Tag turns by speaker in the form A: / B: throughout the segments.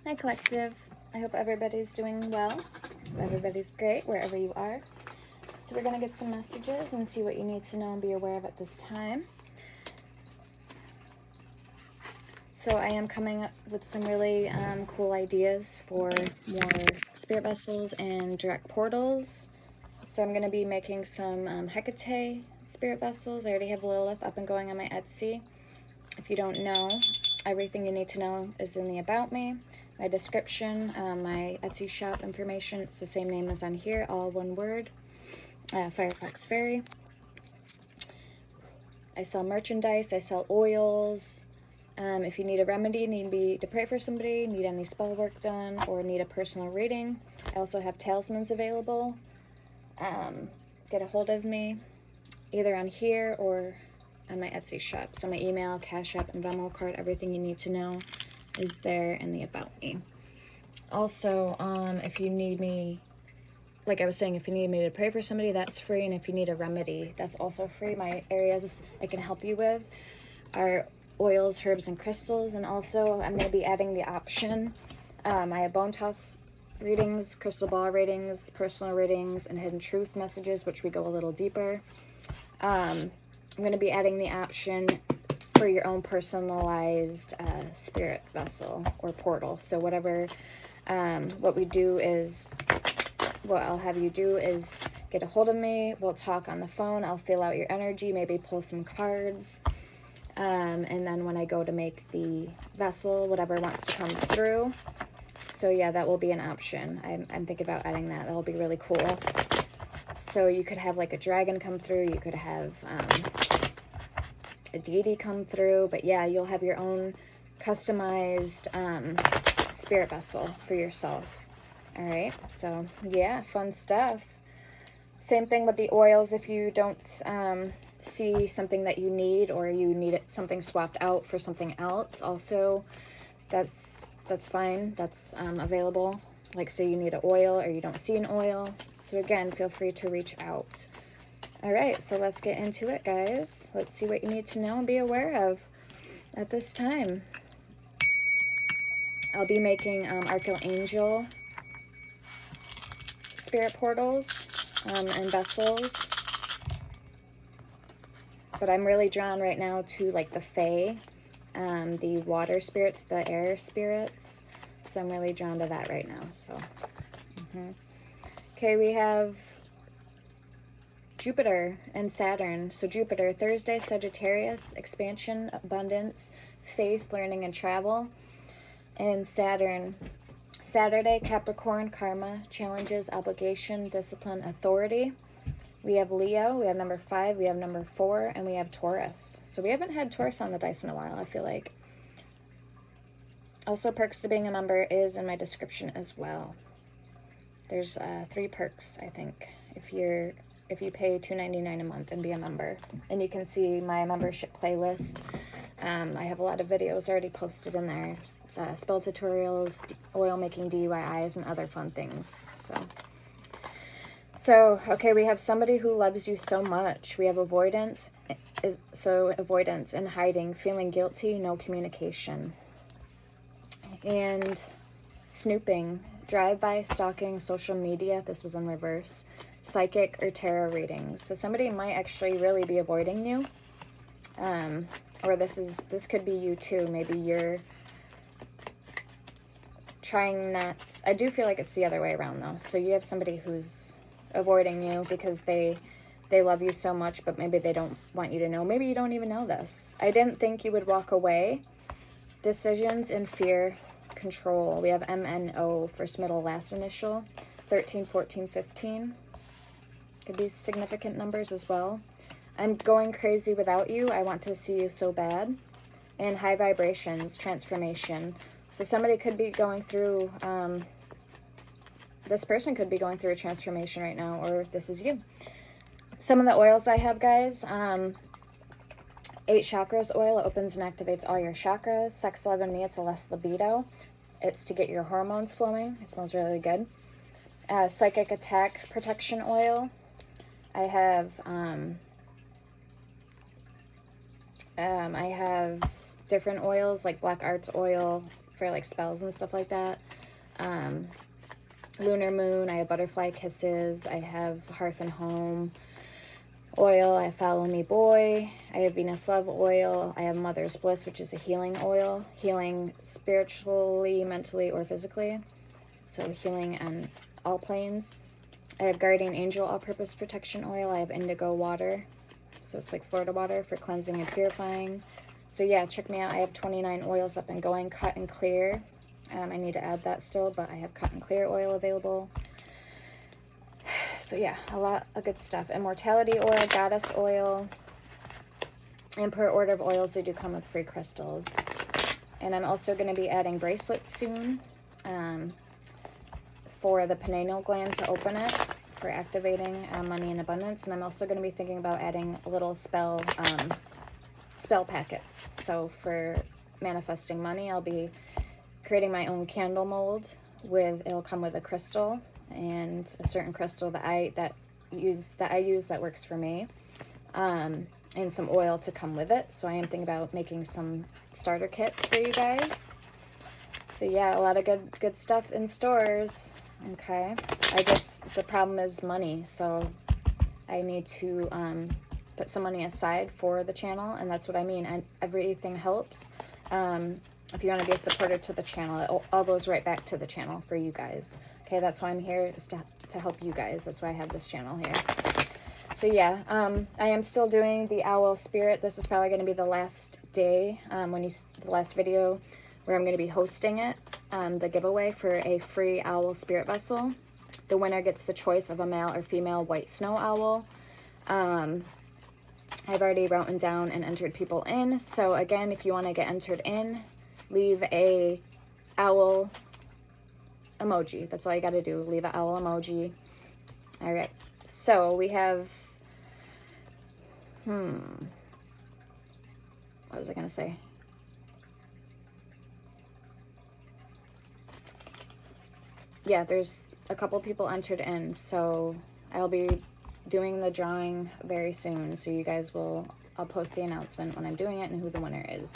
A: Hi Collective. I hope everybody's doing well. Everybody's great wherever you are. So we're going to get some messages and see what you need to know and be aware of at this time. So I am coming up with some really cool ideas for more spirit vessels and direct portals. So I'm going to be making some Hecate spirit vessels. I already have Lilith up and going on my Etsy. If you don't know, everything you need to know is in the About Me, my description, my Etsy shop information. It's the same name as on here, all one word, Firefox Fairy. I sell merchandise, I sell oils. If you need a remedy, need me to pray for somebody, need any spell work done, or need a personal reading, I also have talismans available. Get a hold of me either on here or on my Etsy shop. So my email, Cash App, and Venmo card, everything you need to know is there in the About Me. Also, if you need me, like I was saying, if you need me to pray for somebody, that's free. And if you need a remedy, that's also free. My areas I can help you with are oils, herbs, and crystals. And also, I'm going to be adding the option. I have bone toss readings, crystal ball readings, personal readings, and hidden truth messages, which we go a little deeper. I'm going to be adding the option for your own personalized spirit vessel or portal. So whatever, what I'll have you do is get a hold of me. We'll talk on the phone. I'll feel out your energy, maybe pull some cards. And then when I go to make the vessel, whatever wants to come through. So yeah, that will be an option. I'm thinking about adding that. That'll be really cool. So you could have like a dragon come through. You could have a deity come through. But yeah, you'll have your own customized spirit vessel for yourself. All right. So yeah, fun stuff. Same thing with the oils. If you don't see something that you need, or you need something swapped out for something else, also that's fine. That's available. Like say you need an oil or you don't see an oil. So again, feel free to reach out. All right, so let's get into it, guys. Let's see what you need to know and be aware of at this time. I'll be making Archangel spirit portals and vessels. But I'm really drawn right now to like the Fae, the water spirits, the air spirits. So I'm really drawn to that right now. So, okay, we have Jupiter and Saturn. So Jupiter, Thursday, Sagittarius, expansion, abundance, faith, learning, and travel. And Saturn, Saturday, Capricorn, karma, challenges, obligation, discipline, authority. We have Leo, we have number 5, we have number 4, and we have Taurus. So we haven't had Taurus on the dice in a while, I feel like. Also, perks to being a member is in my description as well. There's 3 perks, I think, if you pay $2.99 a month and be a member. And you can see my membership playlist. I have a lot of videos already posted in there. Spell tutorials, oil making DIYs, and other fun things. So, okay, we have somebody who loves you so much. We have avoidance. Avoidance and hiding, feeling guilty, no communication. And snooping, drive-by, stalking, social media. This was in reverse. Psychic or tarot readings. So somebody might actually really be avoiding you. Or this could be you too. Maybe you're trying not. I do feel like it's the other way around though. So you have somebody who's avoiding you because they love you so much, but maybe they don't want you to know. Maybe you don't even know this. I didn't think you would walk away. Decisions and fear, control. We have MNO, first, middle, last initial. 13, 14, 15. Could be significant numbers as well. I'm going crazy without you. I want to see you so bad. And high vibrations, transformation. So somebody could be going through, this person could be going through a transformation right now, or this is you. Some of the oils I have, guys, 8 chakras oil. It opens and activates all your chakras. Sex, love, and me, it's a less libido. It's to get your hormones flowing. It smells really good. Psychic attack protection oil. I have different oils, like Black Arts oil for like spells and stuff like that. Lunar Moon, I have Butterfly Kisses, I have Hearth and Home oil, I have Follow Me Boy, I have Venus Love oil, I have Mother's Bliss, which is a healing oil, healing spiritually, mentally, or physically, so healing on all planes. I have Guardian Angel All-Purpose Protection Oil, I have Indigo Water, so it's like Florida water for cleansing and purifying. So yeah, check me out. I have 29 oils up and going, cut and clear. I need to add that still, but I have cut and clear oil available. So yeah, a lot of good stuff. Immortality oil, Goddess oil, and per order of oils, they do come with free crystals. And I'm also going to be adding bracelets soon for the pineal gland to open it, for activating money and abundance. And I'm also going to be thinking about adding a little spell packets. So for manifesting money, I'll be creating my own candle mold it'll come with a crystal and a certain crystal that I use that works for me, and some oil to come with it. So I am thinking about making some starter kits for you guys. So yeah, a lot of good stuff in stores. Okay, the problem is money, so I need to put some money aside for the channel, and that's what I mean. And everything helps. If you want to be a supporter to the channel, it all goes right back to the channel for you guys. Okay, that's why I'm here, is to help you guys. That's why I have this channel here. So yeah, I am still doing the owl spirit. This is probably going to be the last day, the last video where I'm going to be hosting it, the giveaway for a free owl spirit vessel. The winner gets the choice of a male or female white snow owl. I've already written down and entered people in. So again, if you want to get entered in, leave a owl emoji. That's all you got to do. Leave an owl emoji. All right. So we have, what was I going to say? Yeah, there's a couple people entered in. So I'll be doing the drawing very soon. So you guys I'll post the announcement when I'm doing it and who the winner is.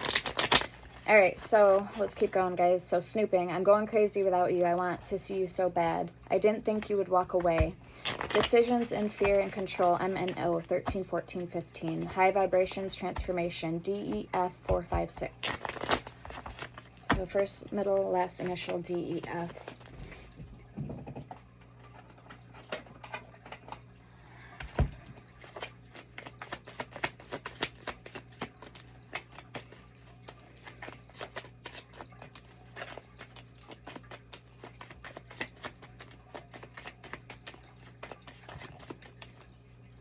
A: All right, so let's keep going, guys. So snooping, I'm going crazy without you. I want to see you so bad. I didn't think you would walk away. Decisions in fear and control, MNO, 13, 14, 15. High vibrations, transformation, DEF, 4, 5, 6. So first, middle, last initial, DEF.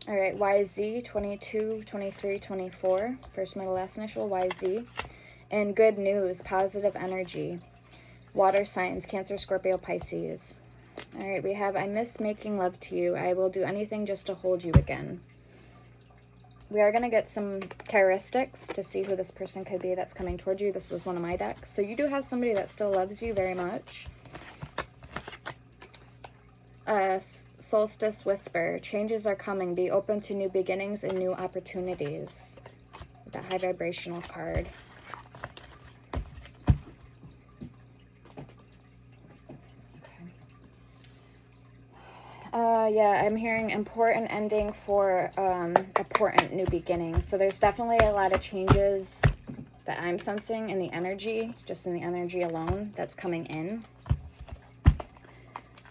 A: All right, YZ, 22, 23, 24. First, middle, last initial, YZ. And good news, positive energy. Water signs, Cancer, Scorpio, Pisces. All right, we have, I miss making love to you. I will do anything just to hold you again. We are going to get some characteristics to see who this person could be that's coming toward you. This was one of my decks. So you do have somebody that still loves you very much. Solstice Whisper, changes are coming. Be open to new beginnings and new opportunities. The high vibrational card. Yeah, I'm hearing important ending for important new beginning. So there's definitely a lot of changes that I'm sensing in the energy, just in the energy alone, that's coming in.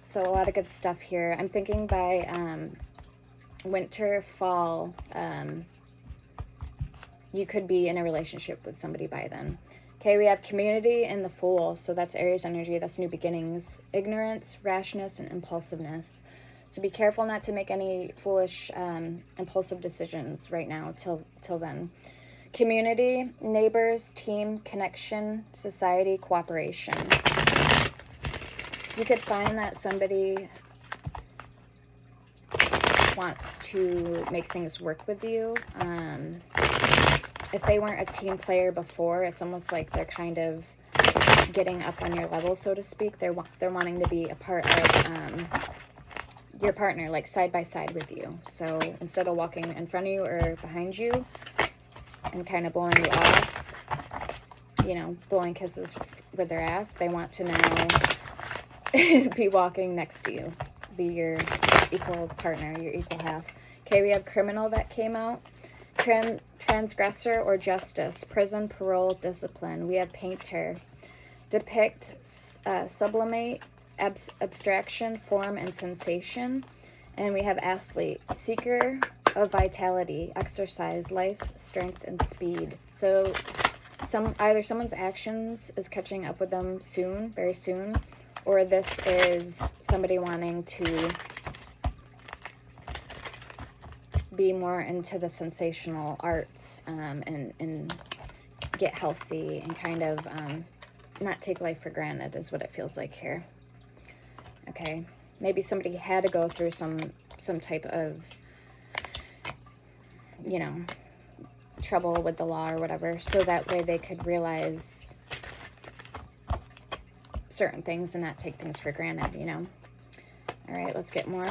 A: So a lot of good stuff here. I'm thinking by winter, fall, you could be in a relationship with somebody by then. Okay, we have community and the Fool. So that's Aries energy. That's new beginnings. Ignorance, rashness, and impulsiveness. So be careful not to make any foolish, impulsive decisions right now till then. Community, neighbors, team, connection, society, cooperation. You could find that somebody wants to make things work with you. If they weren't a team player before, it's almost like they're kind of getting up on your level, so to speak. They're wanting to be a part of your partner, like side by side with you. So instead of walking in front of you or behind you and kind of blowing you off, you know, blowing kisses with their ass. They want to now be walking next to you, be your equal partner, your equal half. Okay, we have criminal that came out. Transgressor or justice, prison, parole, discipline. We have painter. Depict, sublimate, abstraction, form, and sensation. And we have athlete, seeker of vitality, exercise, life, strength, and speed. So either someone's actions is catching up with them soon, very soon, or this is somebody wanting to be more into the sensational arts, and get healthy and kind of not take life for granted is what it feels like here. Okay, maybe somebody had to go through some type of, you know, trouble with the law or whatever, so that way they could realize certain things and not take things for granted, you know. All right, let's get more.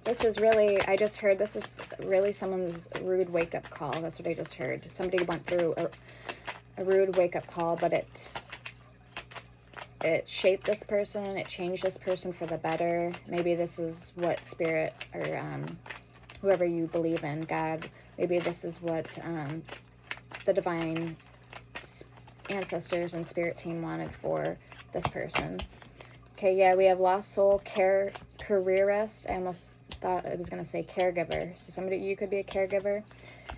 A: This is really, I just heard, this is really someone's rude wake-up call. That's what I just heard. Somebody went through a rude wake-up call, but it shaped this person. It changed this person for the better. Maybe this is what spirit, or whoever you believe in, God, maybe this is what the divine ancestors and spirit team wanted for this person. Okay, yeah, we have lost soul, careerist. I almost thought I was going to say caregiver. So somebody, you could be a caregiver.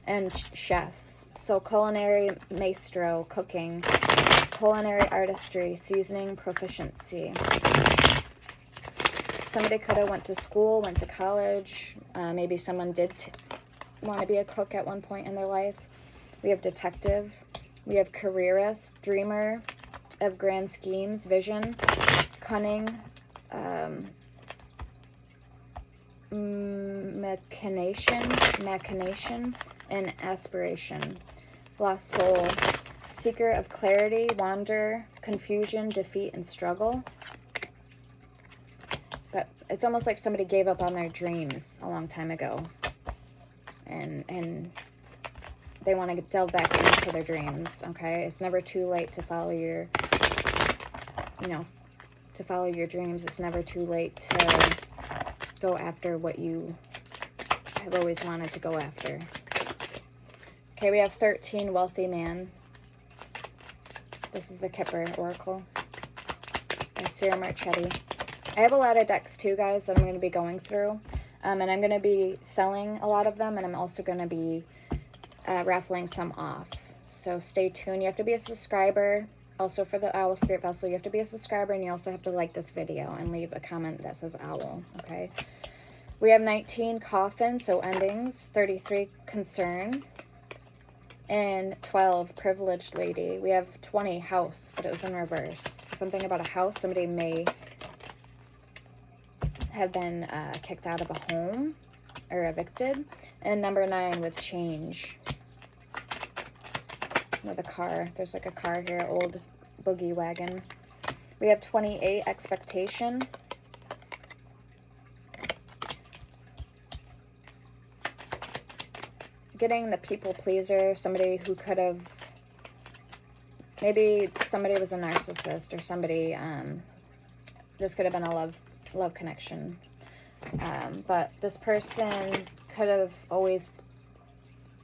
A: And chef. So culinary maestro, cooking. Culinary artistry, seasoning, proficiency. Somebody could have went to school, went to college. Maybe someone did want to be a cook at one point in their life. We have detective. We have careerist, dreamer of grand schemes, vision, cunning, machination, and aspiration. Lost soul, seeker of clarity, wander, confusion, defeat, and struggle. But it's almost like somebody gave up on their dreams a long time ago, and they want to delve back into their dreams. Okay, it's never too late to follow your, you know, to follow your dreams. It's never too late to go after what you have always wanted to go after. Okay, we have 13, wealthy man. This is the Kipper Oracle by Sarah Marchetti. I have a lot of decks too, guys, that I'm going to be going through. And I'm going to be selling a lot of them, and I'm also going to be raffling some off. So stay tuned. You have to be a subscriber. Also for the Owl Spirit Vessel, you have to be a subscriber, and you also have to like this video and leave a comment that says Owl, okay? We have 19, coffin, so endings. 33, concern. And 12, privileged lady. We have 20, house, but it was in reverse. Something about a house. Somebody may have been kicked out of a home or evicted. And number 9 with change. With a car. There's like a car here, old boogie wagon. We have 28, expectation. Getting the people pleaser, somebody who could have, maybe somebody was a narcissist, or somebody, this could have been a love connection, but this person could have always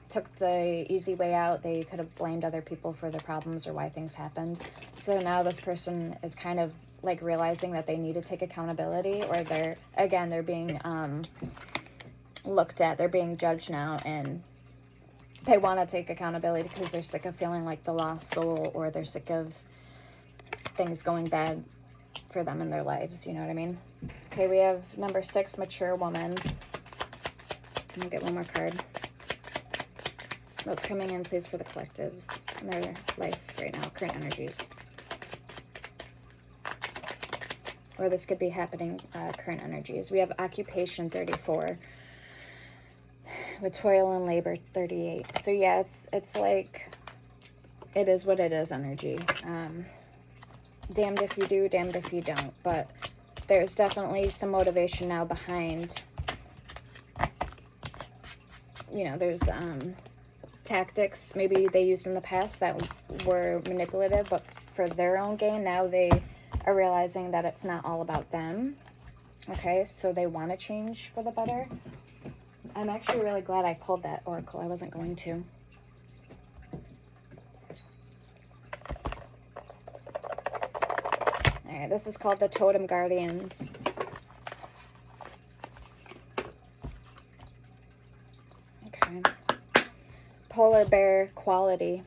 A: took the easy way out. They could have blamed other people for their problems or why things happened. So now this person is kind of like realizing that they need to take accountability, or they're being looked at, they're being judged now, and they want to take accountability because they're sick of feeling like the lost soul, or they're sick of things going bad for them in their lives, you know what I mean? Okay, we have number 6, mature woman. I'm gonna get one more card. What's coming in, please, for the collectives in their life right now, current energies. Or this could be happening, current energies. We have occupation, 34. With toil and labor, 38. So yeah, it's like, it is what it is energy. Damned if you do, damned if you don't. But there's definitely some motivation now behind, you know, there's tactics maybe they used in the past that were manipulative, but for their own gain. Now they are realizing that it's not all about them. Okay, so they want to change for the better. I'm actually really glad I pulled that oracle. I wasn't going to. Alright, this is called the Totem Guardians. Okay. Polar Bear Quality.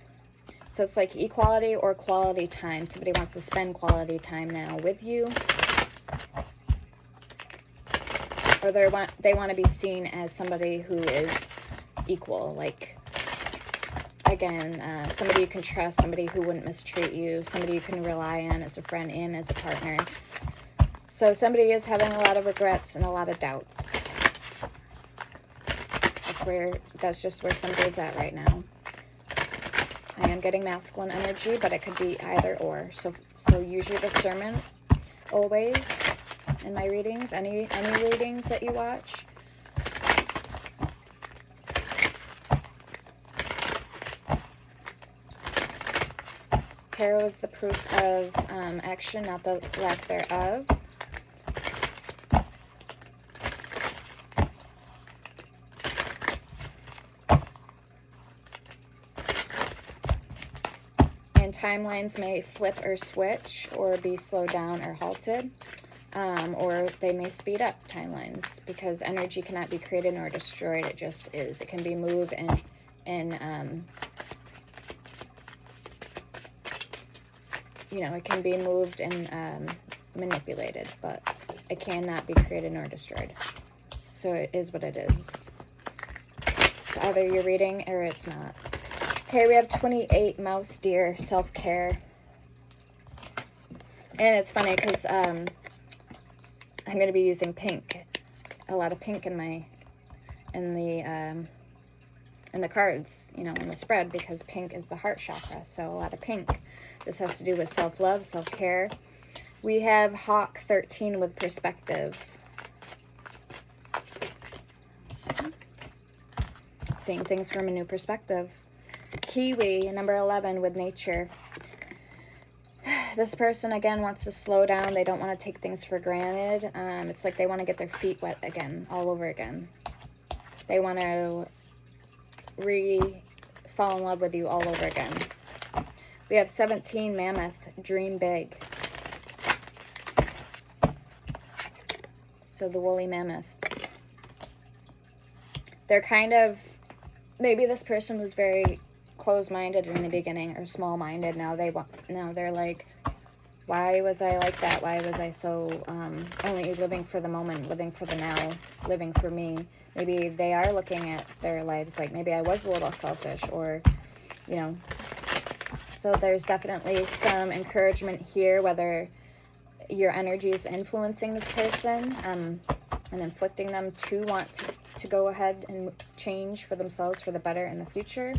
A: So it's like equality or quality time. Somebody wants to spend quality time now with you. Or they want to be seen as somebody who is equal. Like, again, somebody you can trust, somebody who wouldn't mistreat you, somebody you can rely on as a friend and as a partner. So somebody is having a lot of regrets and a lot of doubts. That's just where somebody's at right now. I am getting masculine energy, but it could be either or. So use your discernment always in my readings, any readings that you watch. Tarot is the proof of action, not the lack thereof. And timelines may flip or switch or be slowed down or halted. Or they may speed up timelines because energy cannot be created nor destroyed. It just is. It can be moved and you know, it can be moved and manipulated, but it cannot be created nor destroyed. So it is what it is. It's either you're reading or it's not. Okay, we have 28 Mouse Deer Self-Care. And it's funny because I'm going to be using pink, a lot of pink in the cards, you know, in the spread, because pink is the heart chakra. So a lot of pink. This has to do with self-love, self-care. We have Hawk 13 with perspective. Seeing things from a new perspective. Kiwi, number 11, with nature. This person, again, wants to slow down. They don't want to take things for granted. It's like they want to get their feet wet again, all over again. They want to fall in love with you all over again. We have 17, Mammoth, dream big. So the woolly mammoth. They're kind of, maybe this person was very closed-minded in the beginning, or small-minded. Now they're like, why was I like that? Why was I so only living for the moment, living for the now, living for me? Maybe they are looking at their lives like, maybe I was a little selfish, or, you know. So there's definitely some encouragement here, whether your energy is influencing this person and inflicting them to want to go ahead and change for themselves for the better in the future.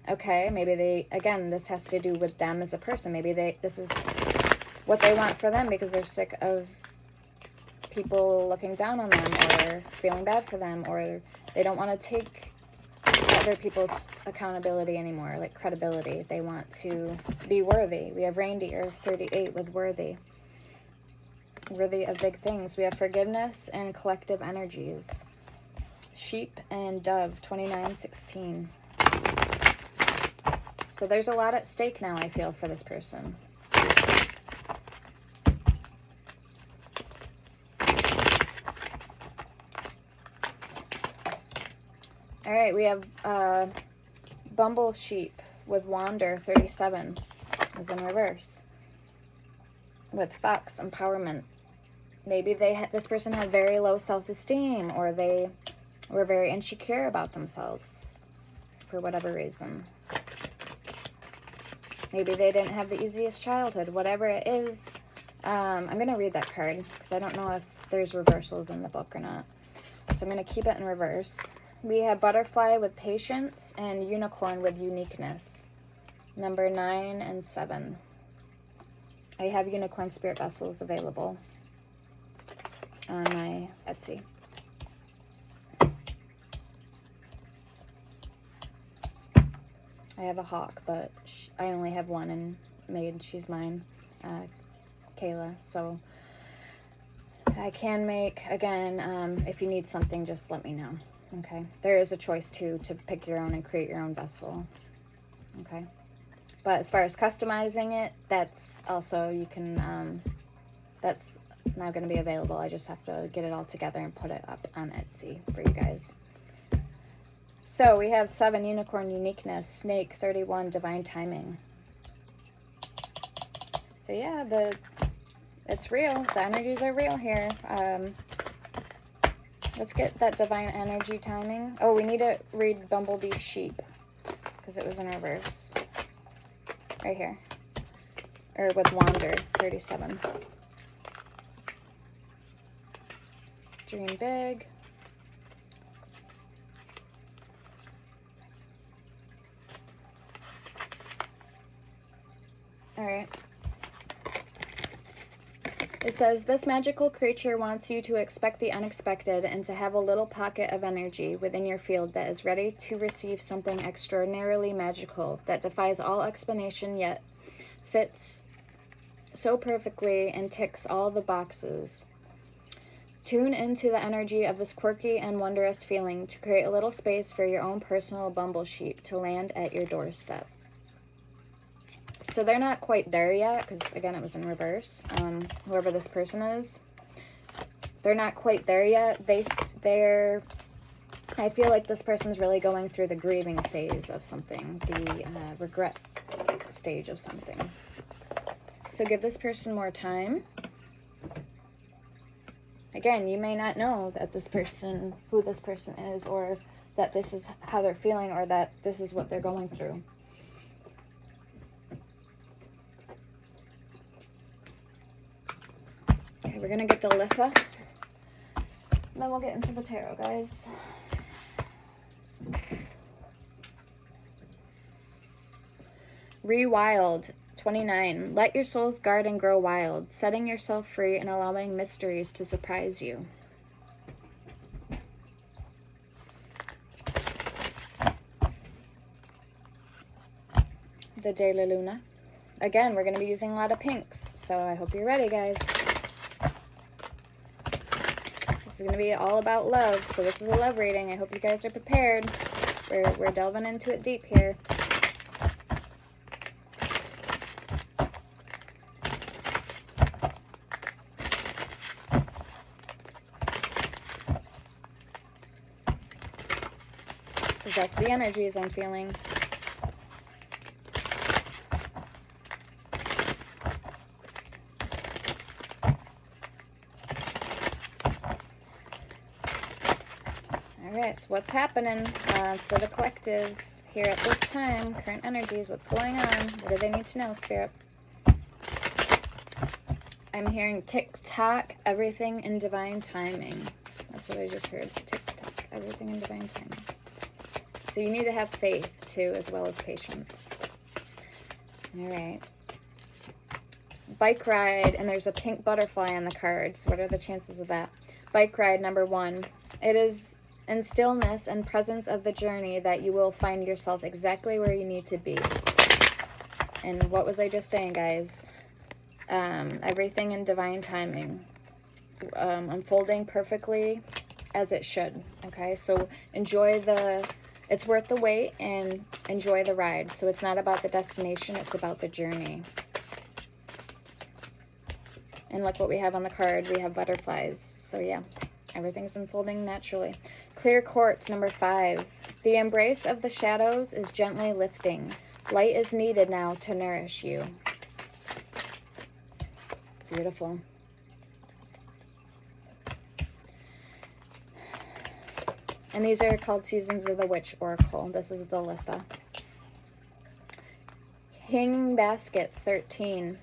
A: Okay, maybe they, again, this has to do with them as a person. Maybe this is what they want for them because they're sick of people looking down on them or feeling bad for them, or they don't want to take other people's accountability anymore, like credibility. They want to be worthy. We have Reindeer 38 with worthy. Worthy of big things. We have forgiveness and collective energies. Sheep and dove 2916. So there's a lot at stake now, I feel, for this person. All right, we have Bumble Sheep with Wander 37 is in reverse. With Fox Empowerment. Maybe this person had very low self-esteem, or they were very insecure about themselves for whatever reason. Maybe they didn't have the easiest childhood. Whatever it is, I'm going to read that card because I don't know if there's reversals in the book or not. So I'm going to keep it in reverse. We have Butterfly with Patience and Unicorn with Uniqueness. Number 9 and 7. I have Unicorn Spirit Vessels available on my Etsy. I have a hawk, but I only have one and made. She's mine, Kayla. So I can make, again, if you need something, just let me know. Okay. There is a choice too to pick your own and create your own vessel. Okay. But as far as customizing it, that's also, you can, that's now going to be available. I just have to get it all together and put it up on Etsy for you guys. So we have 7 Unicorn Uniqueness, Snake 31 Divine Timing. So yeah, it's real. The energies are real here. Let's get that Divine Energy Timing. Oh, we need to read Bumblebee Sheep because it was in reverse. Right here. Or with Wander 37. Dream big. All right. It says, this magical creature wants you to expect the unexpected and to have a little pocket of energy within your field that is ready to receive something extraordinarily magical that defies all explanation yet fits so perfectly and ticks all the boxes. Tune into the energy of this quirky and wondrous feeling to create a little space for your own personal bumble sheep to land at your doorstep. So they're not quite there yet, because again, it was in reverse. Whoever this person is, they're not quite there yet. I feel like this person's really going through the grieving phase of something, the regret stage of something. So give this person more time. Again, you may not know that this person, who this person is, or that this is how they're feeling, or that this is what they're going through. Okay, we're going to get the Litha. Then we'll get into the tarot, guys. Rewild 29. Let your soul's garden grow wild, setting yourself free and allowing mysteries to surprise you. The De La Luna. Again, we're going to be using a lot of pinks, so I hope you're ready, guys. This is going to be all about love, so this is a love reading. I hope you guys are prepared. We're delving into it deep here. Because that's the energies I'm feeling. Alright, so what's happening for the collective here at this time? Current energies, what's going on? What do they need to know, Spirit? I'm hearing tick-tock, everything in divine timing. That's what I just heard. Tick-tock, everything in divine timing. So you need to have faith, too, as well as patience. Alright. Bike ride, and there's a pink butterfly on the cards. What are the chances of that? Bike ride, number 1. It is in stillness and presence of the journey that you will find yourself exactly where you need to be. And what was I just saying, guys? Everything in divine timing. Unfolding perfectly as it should. Okay, so enjoy it's worth the wait and enjoy the ride. So it's not about the destination, it's about the journey. And look what we have on the card. We have butterflies. So yeah, everything's unfolding naturally. Clear quartz, number 5. The embrace of the shadows is gently lifting. Light is needed now to nourish you. Beautiful. And these are called Seasons of the Witch Oracle. This is the Litha. Hanging Baskets, 13.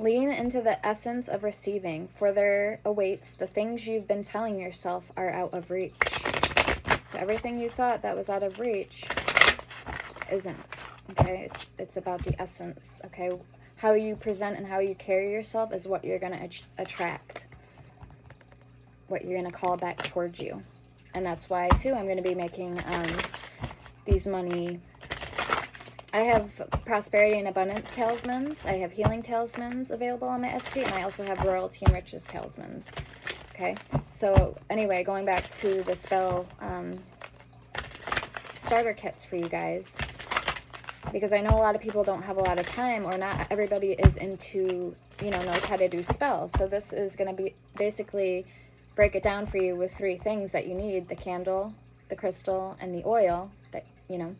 A: Lean into the essence of receiving, for there awaits the things you've been telling yourself are out of reach. So everything you thought that was out of reach isn't, okay? It's about the essence, okay? How you present and how you carry yourself is what you're going to attract, what you're going to call back towards you. And that's why, too, I'm going to be making these money I have prosperity and abundance talismans. I have healing talismans available on my Etsy, and I also have royalty and riches talismans. Okay, so anyway, going back to the spell starter kits for you guys, because I know a lot of people don't have a lot of time, or not everybody is into, you know, knows how to do spells. So this is going to be basically break it down for you with 3 things that you need: the candle, the crystal, and the oil that, you know,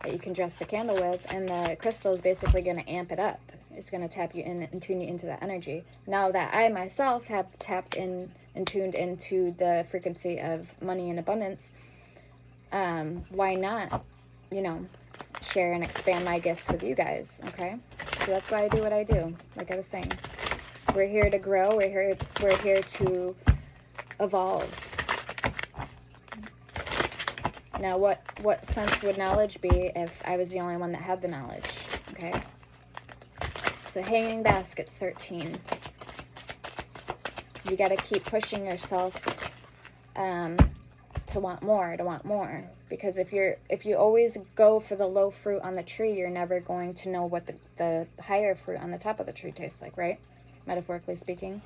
A: that you can dress the candle with. And the crystal is basically going to amp it up. It's going to tap you in and tune you into that energy. Now that I myself have tapped in and tuned into the frequency of money and abundance, why not, you know, share and expand my gifts with you guys? Okay, so that's why I do what I do. Like I was saying, we're here to grow. We're here to evolve. Now, what sense would knowledge be if I was the only one that had the knowledge? Okay, so hanging baskets, 13. You got to keep pushing yourself to want more, because if you always go for the low fruit on the tree, you're never going to know what the higher fruit on the top of the tree tastes like, right? Metaphorically speaking.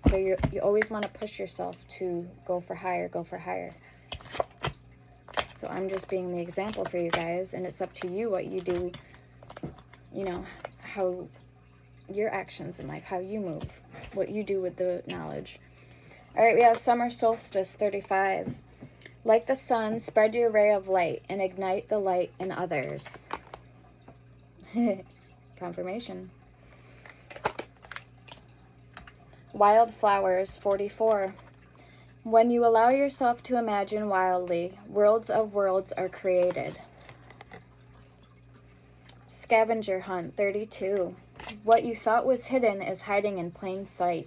A: So you always want to push yourself to go for higher. So I'm just being the example for you guys, and it's up to you what you do, you know, how your actions in life, how you move, what you do with the knowledge. All right, we have summer solstice, 35. Like the sun, spread your ray of light and ignite the light in others. Confirmation. Wildflowers, 44. When you allow yourself to imagine wildly, worlds of worlds are created. Scavenger hunt, 32. What you thought was hidden is hiding in plain sight.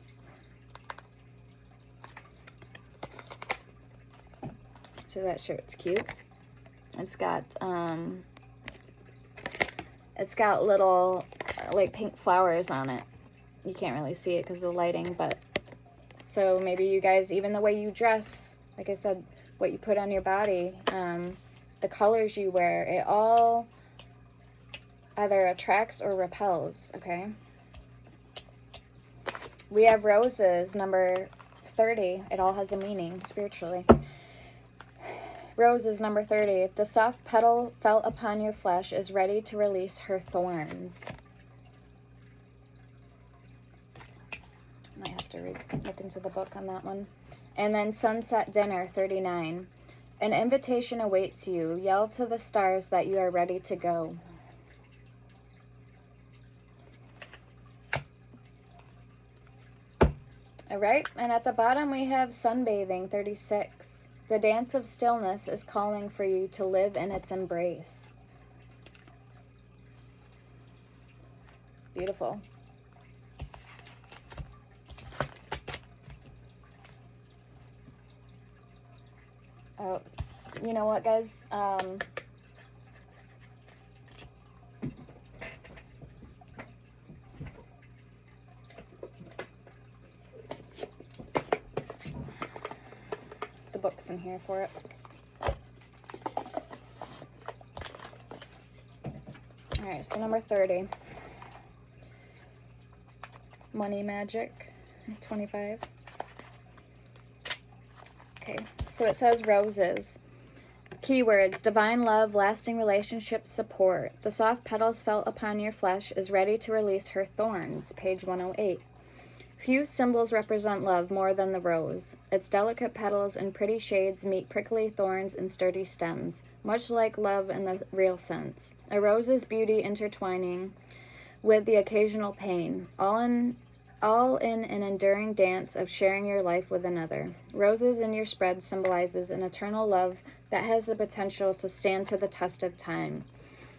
A: So that shirt's cute. It's got little like pink flowers on it. You can't really see it because of the lighting, but so maybe you guys, even the way you dress, like I said, what you put on your body, the colors you wear, it all either attracts or repels. Okay, we have roses, number 30. It all has a meaning spiritually. Roses, number 30. The soft petal felt upon your flesh is ready to release her thorns. Might have to look into the book on that one. And then sunset dinner, 39. An invitation awaits you. Yell to the stars that you are ready to go. All right, and at the bottom we have sunbathing, 36. The dance of stillness is calling for you to live in its embrace. Beautiful. Oh, you know what, guys? The book's in here for it. All right, so number 30. Money magic, 25. Okay, so it says roses. Keywords: divine love, lasting relationships, support. The soft petals felt upon your flesh is ready to release her thorns, page 108. Few symbols represent love more than the rose. Its delicate petals and pretty shades meet prickly thorns and sturdy stems, much like love in the real sense. A rose's beauty intertwining with the occasional pain, all in an enduring dance of sharing your life with another. Roses in your spread symbolizes an eternal love that has the potential to stand to the test of time.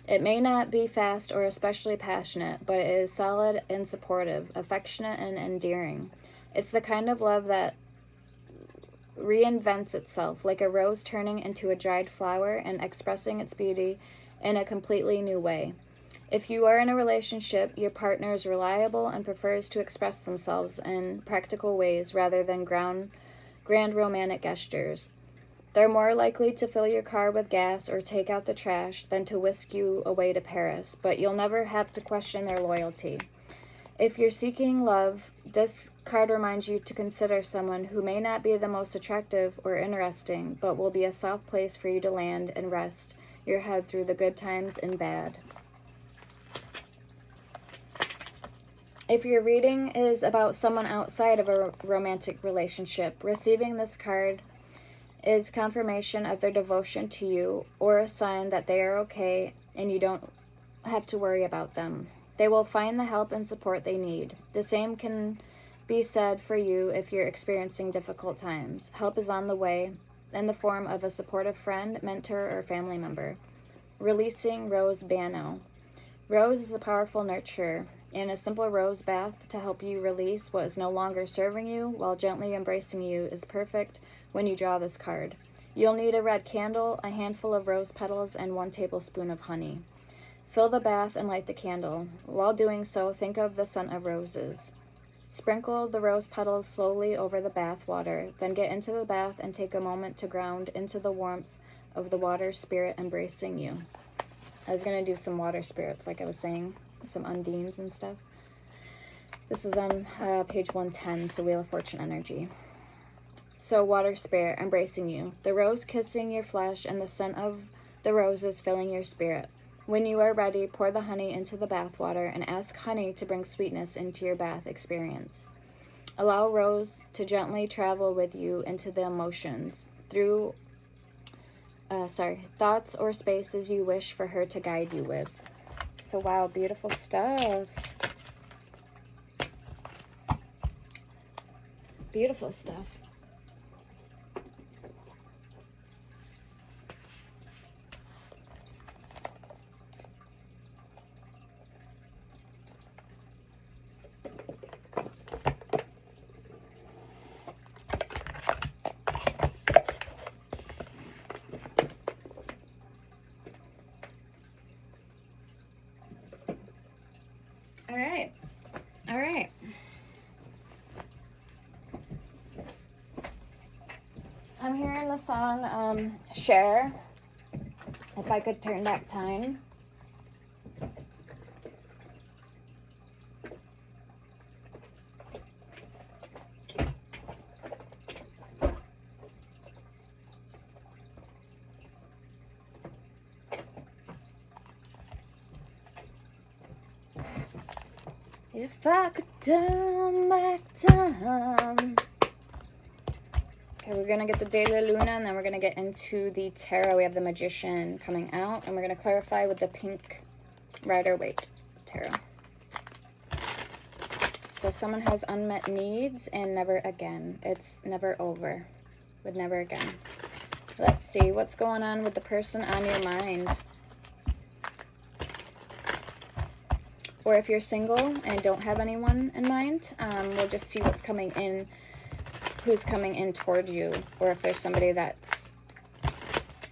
A: It may not be fast or especially passionate, but it is solid and supportive, affectionate and endearing. It's the kind of love that reinvents itself, like a rose turning into a dried flower and expressing its beauty in a completely new way. If you are in a relationship, your partner is reliable and prefers to express themselves in practical ways rather than grand romantic gestures. They're more likely to fill your car with gas or take out the trash than to whisk you away to Paris, but you'll never have to question their loyalty. If you're seeking love, this card reminds you to consider someone who may not be the most attractive or interesting, but will be a soft place for you to land and rest your head through the good times and bad. If your reading is about someone outside of a romantic relationship, receiving this card is confirmation of their devotion to you or a sign that they are okay and you don't have to worry about them. They will find the help and support they need. The same can be said for you if you're experiencing difficult times. Help is on the way in the form of a supportive friend, mentor, or family member. Releasing Rose Bano. Rose is a powerful nurturer, and a simple rose bath to help you release what is no longer serving you while gently embracing you is perfect when you draw this card. You'll need a red candle, a handful of rose petals, and 1 tablespoon of honey. Fill the bath and light the candle. While doing so, think of the scent of roses. Sprinkle the rose petals slowly over the bath water, then get into the bath and take a moment to ground into the warmth of the water spirit embracing you. I was going to do some water spirits, like I was saying, some undines and stuff. This is on page 110, so Wheel of Fortune energy. So, water spirit embracing you, the rose kissing your flesh and the scent of the roses filling your spirit. When you are ready, pour the honey into the bath water and ask honey to bring sweetness into your bath experience. Allow Rose to gently travel with you into the emotions through thoughts or spaces you wish for her to guide you with. So, wow, beautiful stuff. Beautiful stuff. All right. I'm hearing the song Cher, If I Could Turn Back Time. If I could turn back time. Okay, we're going to get the De La Luna, and then we're going to get into the tarot. We have the Magician coming out, and we're going to clarify with the pink Rider-Waite tarot. So someone has unmet needs and never again. It's never over with never again. Let's see what's going on with the person on your mind. Or if you're single and don't have anyone in mind, we'll just see what's coming in, who's coming in towards you, or if there's somebody that's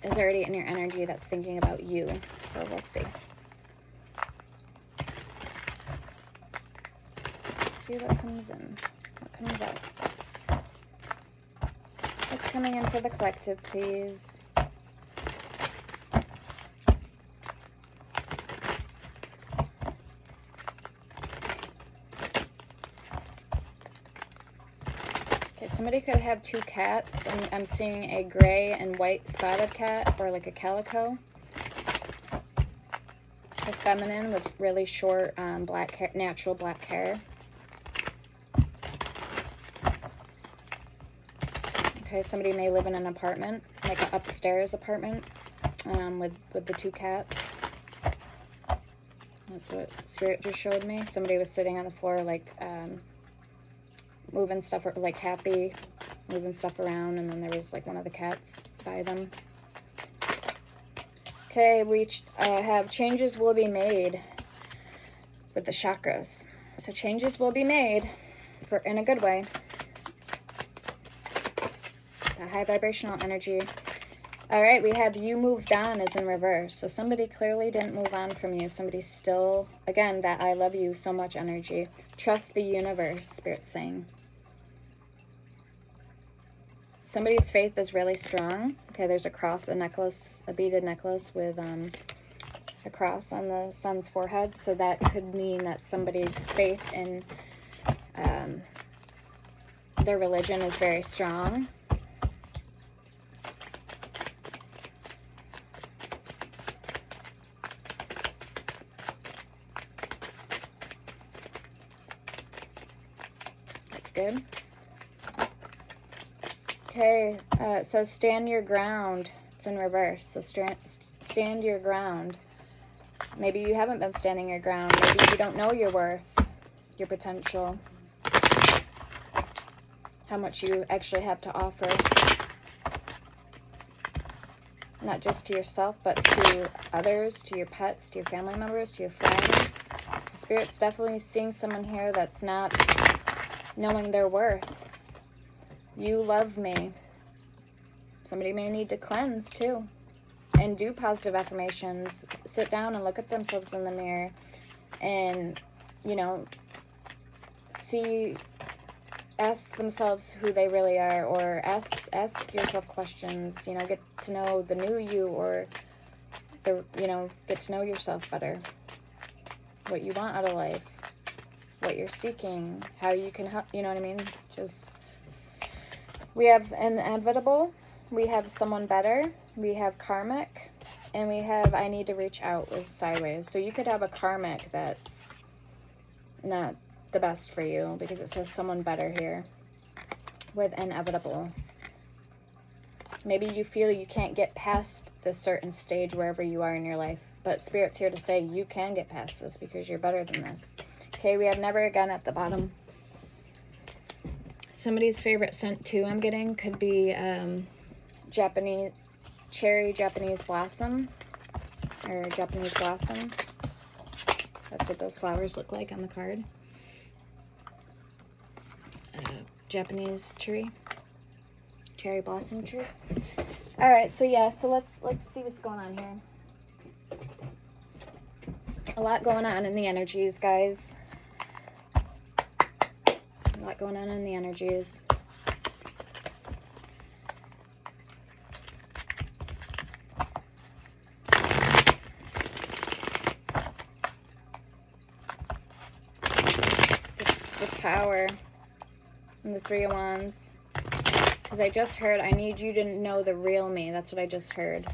A: is already in your energy that's thinking about you. So we'll see. Let's see what comes in, what comes out. What's coming in for the collective, please? Somebody could have 2 cats. I'm seeing a gray and white spotted cat, or like a calico. A feminine with really short black hair, natural black hair. Okay, somebody may live in an apartment, like an upstairs apartment, with the 2 cats. That's what Spirit just showed me. Somebody was sitting on the floor, like, moving stuff, like happy, moving stuff around, and then there was like one of the cats by them. Okay, we have changes will be made with the chakras. So changes will be made in a good way. The high vibrational energy. All right, we have you moved on is in reverse. So somebody clearly didn't move on from you. Somebody's still, again, that I love you so much energy. Trust the universe, Spirit's saying. Somebody's faith is really strong. Okay, there's a cross, a necklace, a beaded necklace with a cross on the sun's forehead. So that could mean that somebody's faith in their religion is very strong. That's good. Okay, it says stand your ground. It's in reverse, so stand your ground. Maybe you haven't been standing your ground. Maybe you don't know your worth, your potential, how much you actually have to offer. Not just to yourself, but to others, to your pets, to your family members, to your friends. So Spirit's definitely seeing someone here that's not knowing their worth. You love me. Somebody may need to cleanse too. And do positive affirmations. Sit down and look at themselves in the mirror. And, you know, ask themselves who they really are, or ask yourself questions, you know, get to know the new you, or get to know yourself better, what you want out of life, what you're seeking, how you can help, you know what I mean? Just, we have an inevitable, we have someone better, we have karmic, and we have I need to reach out with sideways. So you could have a karmic that's not the best for you, because it says someone better here with inevitable. Maybe you feel you can't get past this certain stage wherever you are in your life, but Spirit's here to say you can get past this because you're better than this. Okay, we have never again at the bottom. Somebody's favorite scent too I'm getting could be Japanese blossom, or Japanese blossom. That's what those flowers look like on the card. Japanese cherry blossom tree. All right, so yeah, so let's see what's going on here. A lot going on in the energies, guys. A lot going on in the energies. The Tower and the Three of Wands. Because I just heard, I need you to know the real me. That's what I just heard.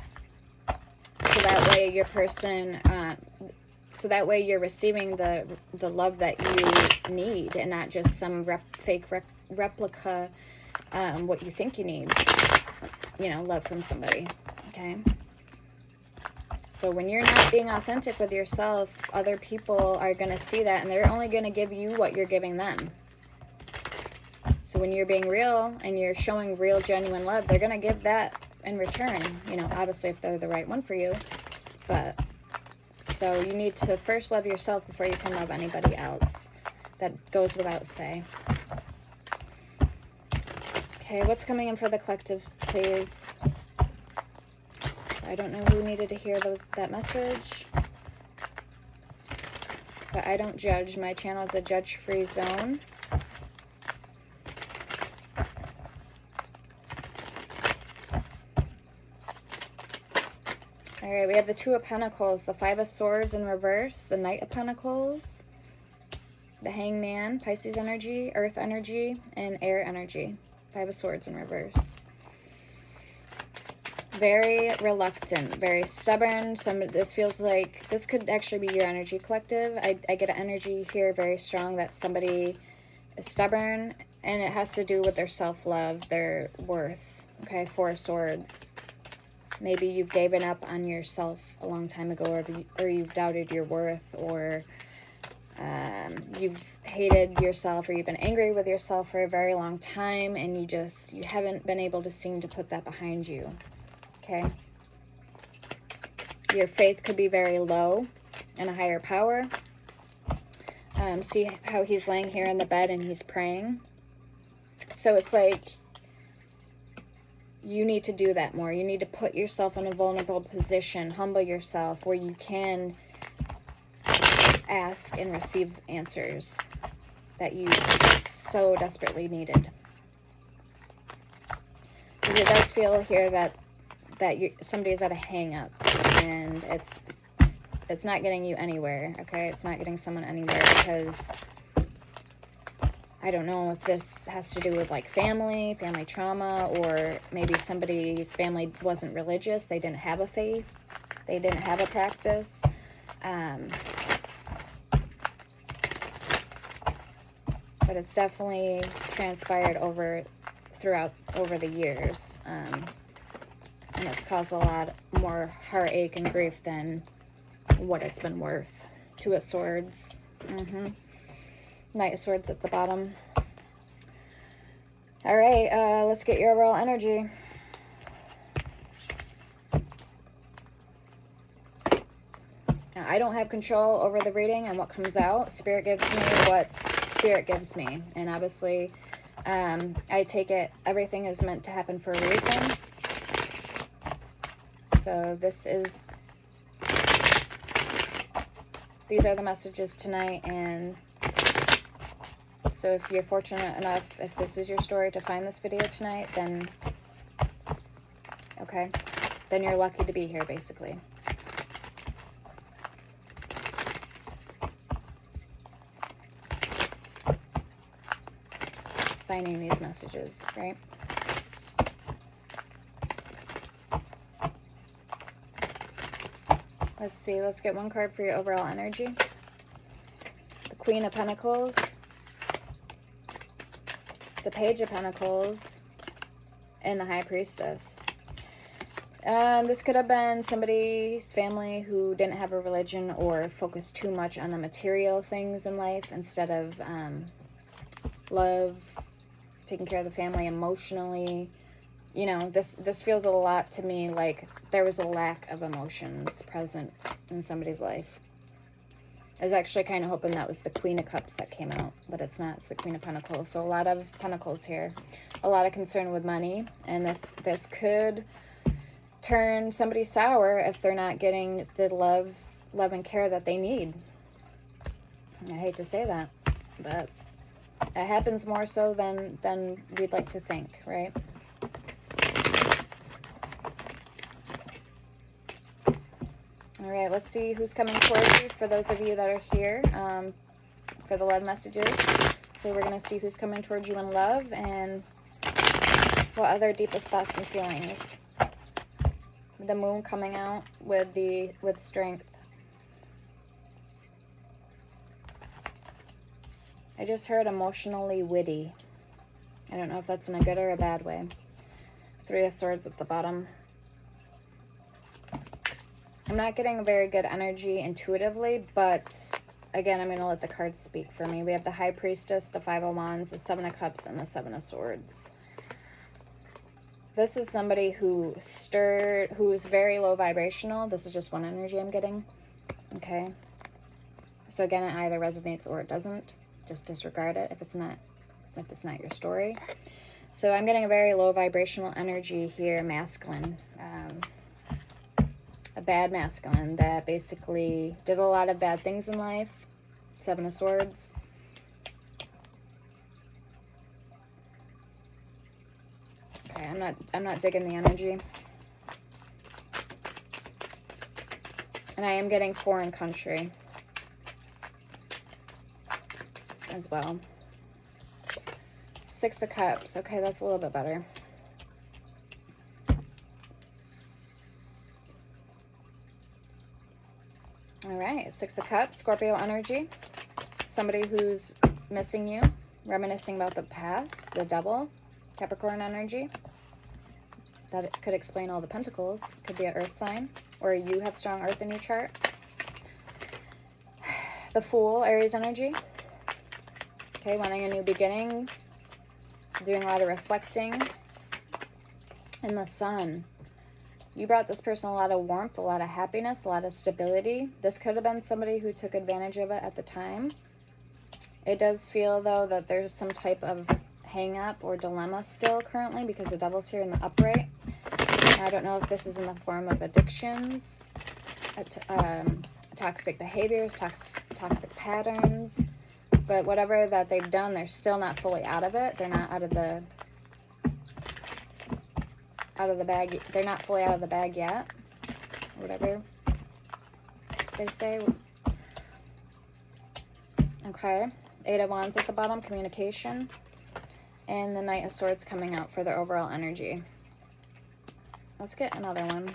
A: So that way your person, so that way you're receiving the love that you need, and not just some fake replica, what you think you need, you know, love from somebody, okay? So when you're not being authentic with yourself, other people are going to see that, and they're only going to give you what you're giving them. So when you're being real and you're showing real, genuine love, they're going to give that in return. You know, obviously if they're the right one for you. But, so you need to first love yourself before you can love anybody else. That goes without say. Okay, what's coming in for the collective, please? I don't know who needed to hear that message. But I don't judge. My channel is a judge-free zone. All right, we have the Two of Pentacles, the Five of Swords in reverse, the Knight of Pentacles, the Hangman, Pisces energy, Earth energy, and air energy. Five of Swords in reverse. Very reluctant, very stubborn. This feels like, this could actually be your energy, collective. I get an energy here very strong that somebody is stubborn, and it has to do with their self-love, their worth. Okay, Four of Swords. Maybe you've given up on yourself a long time ago, or you've doubted your worth, or you've hated yourself, or you've been angry with yourself for a very long time, and you haven't been able to seem to put that behind you. Okay? Your faith could be very low in a higher power. See how he's laying here in the bed and he's praying. So it's like, you need to do that more. You need to put yourself in a vulnerable position, humble yourself, where you can ask and receive answers that you so desperately needed. Because it does feel here that somebody's at a hang up, and it's not getting you anywhere, okay? It's not getting someone anywhere because I don't know if this has to do with like family trauma, or maybe somebody's family wasn't religious. They didn't have a faith. They didn't have a practice. But it's definitely transpired over the years. And it's caused a lot more heartache and grief than what it's been worth. Two of Swords. Knight of Swords at the bottom. All right, let's get your overall energy. Now, I don't have control over the reading and what comes out. Spirit gives me what Spirit gives me. And obviously, I take it, everything is meant to happen for a reason. So these are the messages tonight, and so if you're fortunate enough, if this is your story, to find this video tonight, then, okay, then you're lucky to be here, basically. Finding these messages, right? Let's see, let's get one card for your overall energy. The Queen of Pentacles, the Page of Pentacles, and the High Priestess. This could have been somebody's family who didn't have a religion or focused too much on the material things in life instead of love, taking care of the family emotionally. You know, this feels a lot to me like there was a lack of emotions present in somebody's life. I was actually kind of hoping that was the Queen of Cups that came out, but it's not. It's the Queen of Pentacles. So a lot of Pentacles here. A lot of concern with money. And this could turn somebody sour if they're not getting the love and care that they need. I hate to say that, but it happens more so than we'd like to think, right? All right, let's see who's coming towards you for those of you that are here for the love messages. So we're going to see who's coming towards you in love and what other deepest thoughts and feelings. The Moon coming out with strength. I just heard emotionally witty. I don't know if that's in a good or a bad way. Three of Swords at the bottom. I'm not getting a very good energy intuitively, but again, I'm going to let the cards speak for me. We have the High Priestess, the Five of Wands, the Seven of Cups, and the Seven of Swords. This is somebody who's very low vibrational. This is just one energy I'm getting. Okay. So again, it either resonates or it doesn't. Just disregard it if it's not your story. So I'm getting a very low vibrational energy here, masculine. A bad masculine that basically did a lot of bad things in life. Seven of Swords. Okay, I'm not digging the energy. And I am getting foreign country as well. Six of Cups. Okay, that's a little bit better. All right, Six of Cups, Scorpio energy. Somebody who's missing you, reminiscing about the past, the Devil, Capricorn energy. That could explain all the Pentacles. Could be an Earth sign, or you have strong Earth in your chart. The Fool, Aries energy. Okay, wanting a new beginning, doing a lot of reflecting. And the Sun. You brought this person a lot of warmth, a lot of happiness, a lot of stability. This could have been somebody who took advantage of it at the time. It does feel, though, that there's some type of hang-up or dilemma still currently because the Devil's here in the upright. I don't know if this is in the form of addictions, toxic behaviors, toxic patterns. But whatever that they've done, they're still not fully out of it. They're not out of the out of the bag. They're not fully out of the bag yet. Whatever they say. Okay. 8 of Wands at the bottom, communication. And the Knight of Swords coming out for their overall energy. Let's get another one.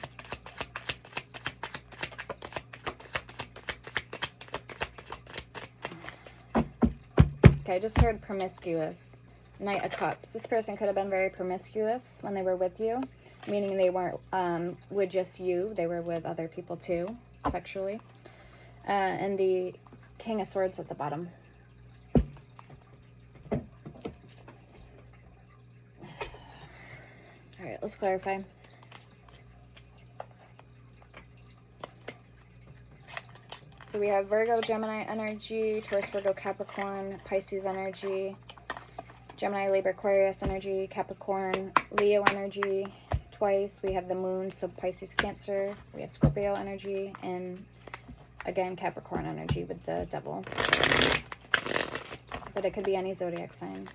A: Okay, I just heard promiscuous. Knight of Cups. This person could have been very promiscuous when they were with you, meaning they weren't with just you. They were with other people too, sexually. And the King of Swords at the bottom. All right, let's clarify. So we have Virgo, Gemini energy, Taurus, Virgo, Capricorn, Pisces energy, Gemini, Libra, Aquarius energy, Capricorn, Leo energy twice. We have the moon, so Pisces, Cancer. We have Scorpio energy, and again, Capricorn energy with the devil. But it could be any zodiac sign.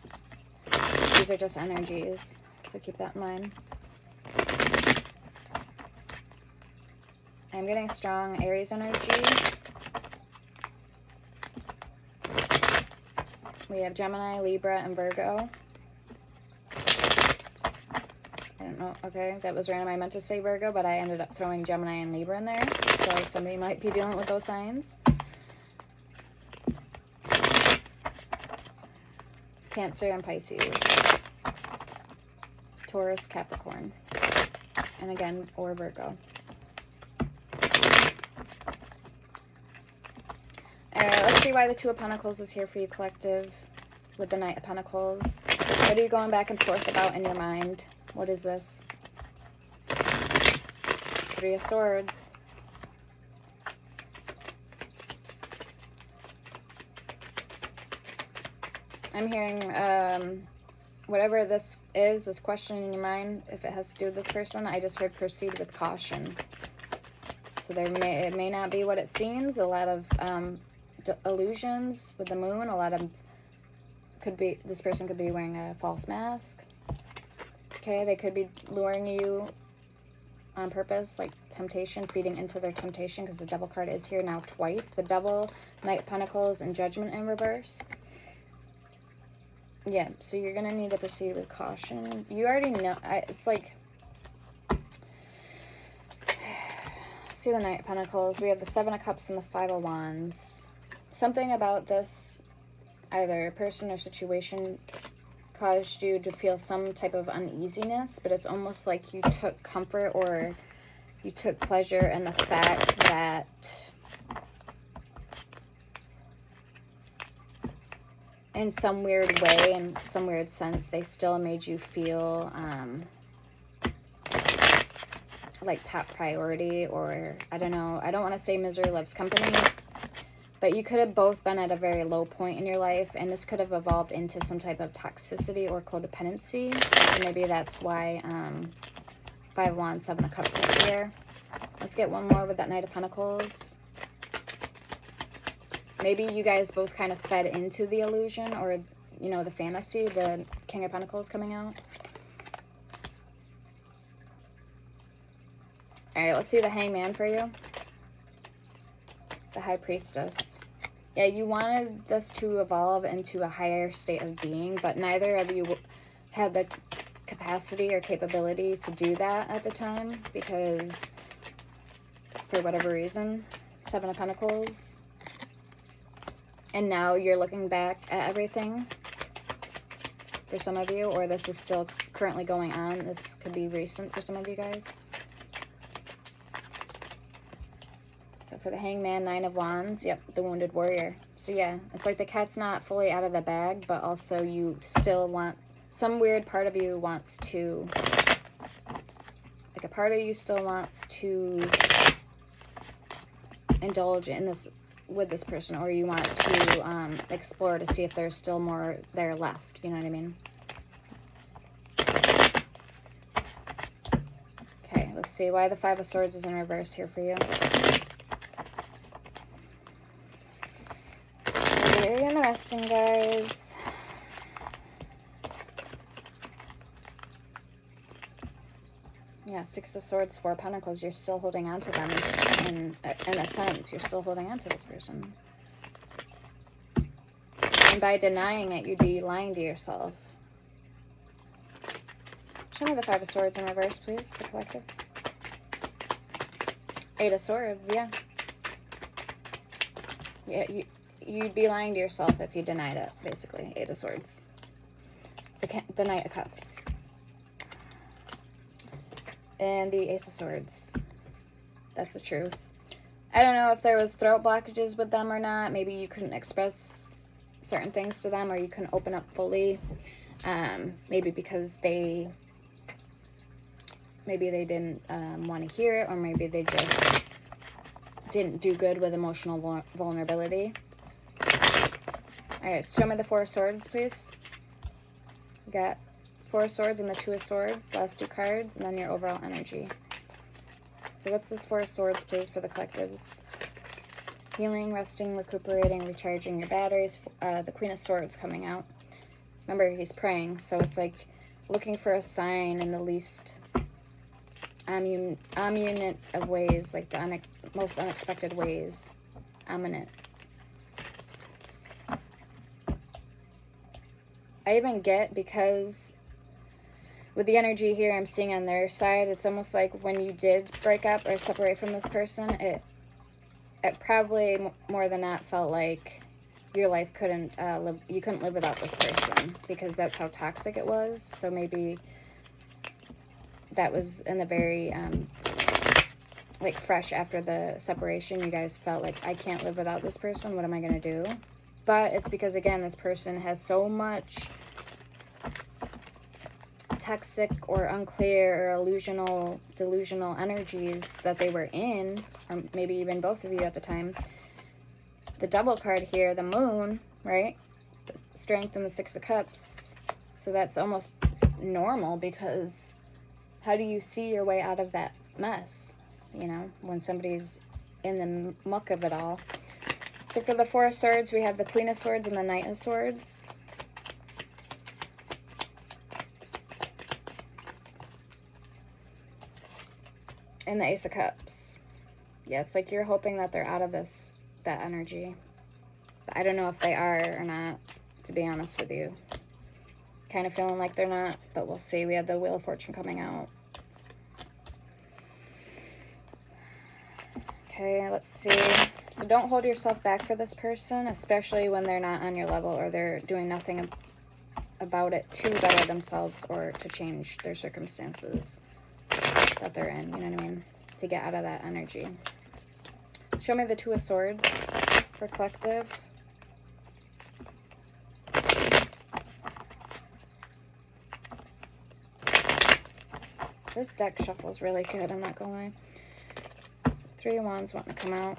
A: These are just energies, so keep that in mind. I'm getting strong Aries energy. We have Gemini, Libra, and Virgo. I don't know. Okay, that was random. I meant to say Virgo, but I ended up throwing Gemini and Libra in there. So somebody might be dealing with those signs. Cancer and Pisces. Taurus, Capricorn. And again, or Virgo. Alright, let's see why the Two of Pentacles is here for you, collective, with the Knight of Pentacles. What are you going back and forth about in your mind? What is this? 3 of Swords. I'm hearing, whatever this is, this question in your mind, if it has to do with this person, I just heard proceed with caution. So it may not be what it seems. A lot of illusions with the moon. A lot of this person could be wearing a false mask. Okay, they could be luring you on purpose, like temptation, feeding into their temptation, because the Devil card is here now twice. The Devil, Knight of Pentacles, and Judgment in reverse. Yeah, so you're going to need to proceed with caution. You already know. It's like, see the Knight of Pentacles. We have the 7 of Cups and the 5 of Wands. Something about this, either person or situation, caused you to feel some type of uneasiness, but it's almost like you took comfort or you took pleasure in the fact that in some weird way, in some weird sense, they still made you feel like top priority, or I don't know. I don't want to say misery loves company, but you could have both been at a very low point in your life, and this could have evolved into some type of toxicity or codependency. So maybe that's why 5 of Wands, 7 of Cups is here. Let's get one more with that Knight of Pentacles. Maybe you guys both kind of fed into the illusion, or, you know, the fantasy, the King of Pentacles coming out. Alright, let's see the Hangman for you. The High Priestess. Yeah, you wanted this to evolve into a higher state of being, but neither of you had the capacity or capability to do that at the time, because for whatever reason. 7 of Pentacles. And now you're looking back at everything for some of you, or this is still currently going on. This could be recent for some of you guys. So for the Hangman, 9 of Wands, yep, the Wounded Warrior. So yeah, it's like the cat's not fully out of the bag, but also you still want, some weird part of you wants to, like a part of you still wants to indulge in this with this person, or you want to explore to see if there's still more there left, you know what I mean? Okay, let's see why the 5 of Swords is in reverse here for you. Very interesting, guys. Yeah, Six of Swords, Four of Pentacles. You're still holding on to them in a sense. You're still holding on to this person. And by denying it, you'd be lying to yourself. Show me the Five of Swords in reverse, please, for collective. Eight of Swords, yeah. Yeah, you'd be lying to yourself if you denied it, basically. Eight of Swords. The Knight of Cups. And the Ace of Swords. That's the truth. I don't know if there was throat blockages with them or not. Maybe you couldn't express certain things to them, or you couldn't open up fully. Maybe because maybe they didn't want to hear it, or maybe they just didn't do good with emotional vulnerability. Alright, show me the Four of Swords, please. We got Four of Swords and the Two of Swords, last two cards, and then your overall energy. So what's this Four of Swords, please, for the collectives? Healing, resting, recuperating, recharging your batteries. The Queen of Swords coming out. Remember, he's praying, so it's like looking for a sign in the least ominous of ways, like the most unexpected ways. Ominous. I even get, because with the energy here I'm seeing on their side, it's almost like when you did break up or separate from this person, it probably more than not felt like your life you couldn't live without this person, because that's how toxic it was. So maybe that was in the very like fresh after the separation, you guys felt like, I can't live without this person, what am I gonna do? But it's because, again, this person has so much toxic or unclear or delusional energies that they were in, or maybe even both of you at the time. The Devil card here, the Moon, right? The Strength and the Six of Cups. So that's almost normal, because how do you see your way out of that mess, you know, when somebody's in the muck of it all? So for the Four of Swords, we have the Queen of Swords and the Knight of Swords. And the Ace of Cups. Yeah, it's like you're hoping that they're out of that energy. But I don't know if they are or not, to be honest with you. Kind of feeling like they're not, but we'll see. We had the Wheel of Fortune coming out. Okay, let's see. So don't hold yourself back for this person, especially when they're not on your level, or they're doing nothing about it to better themselves or to change their circumstances that they're in, you know what I mean? To get out of that energy. Show me the Two of Swords for collective. This deck shuffle is really good, I'm not gonna lie. So Three of Wands wanting to come out.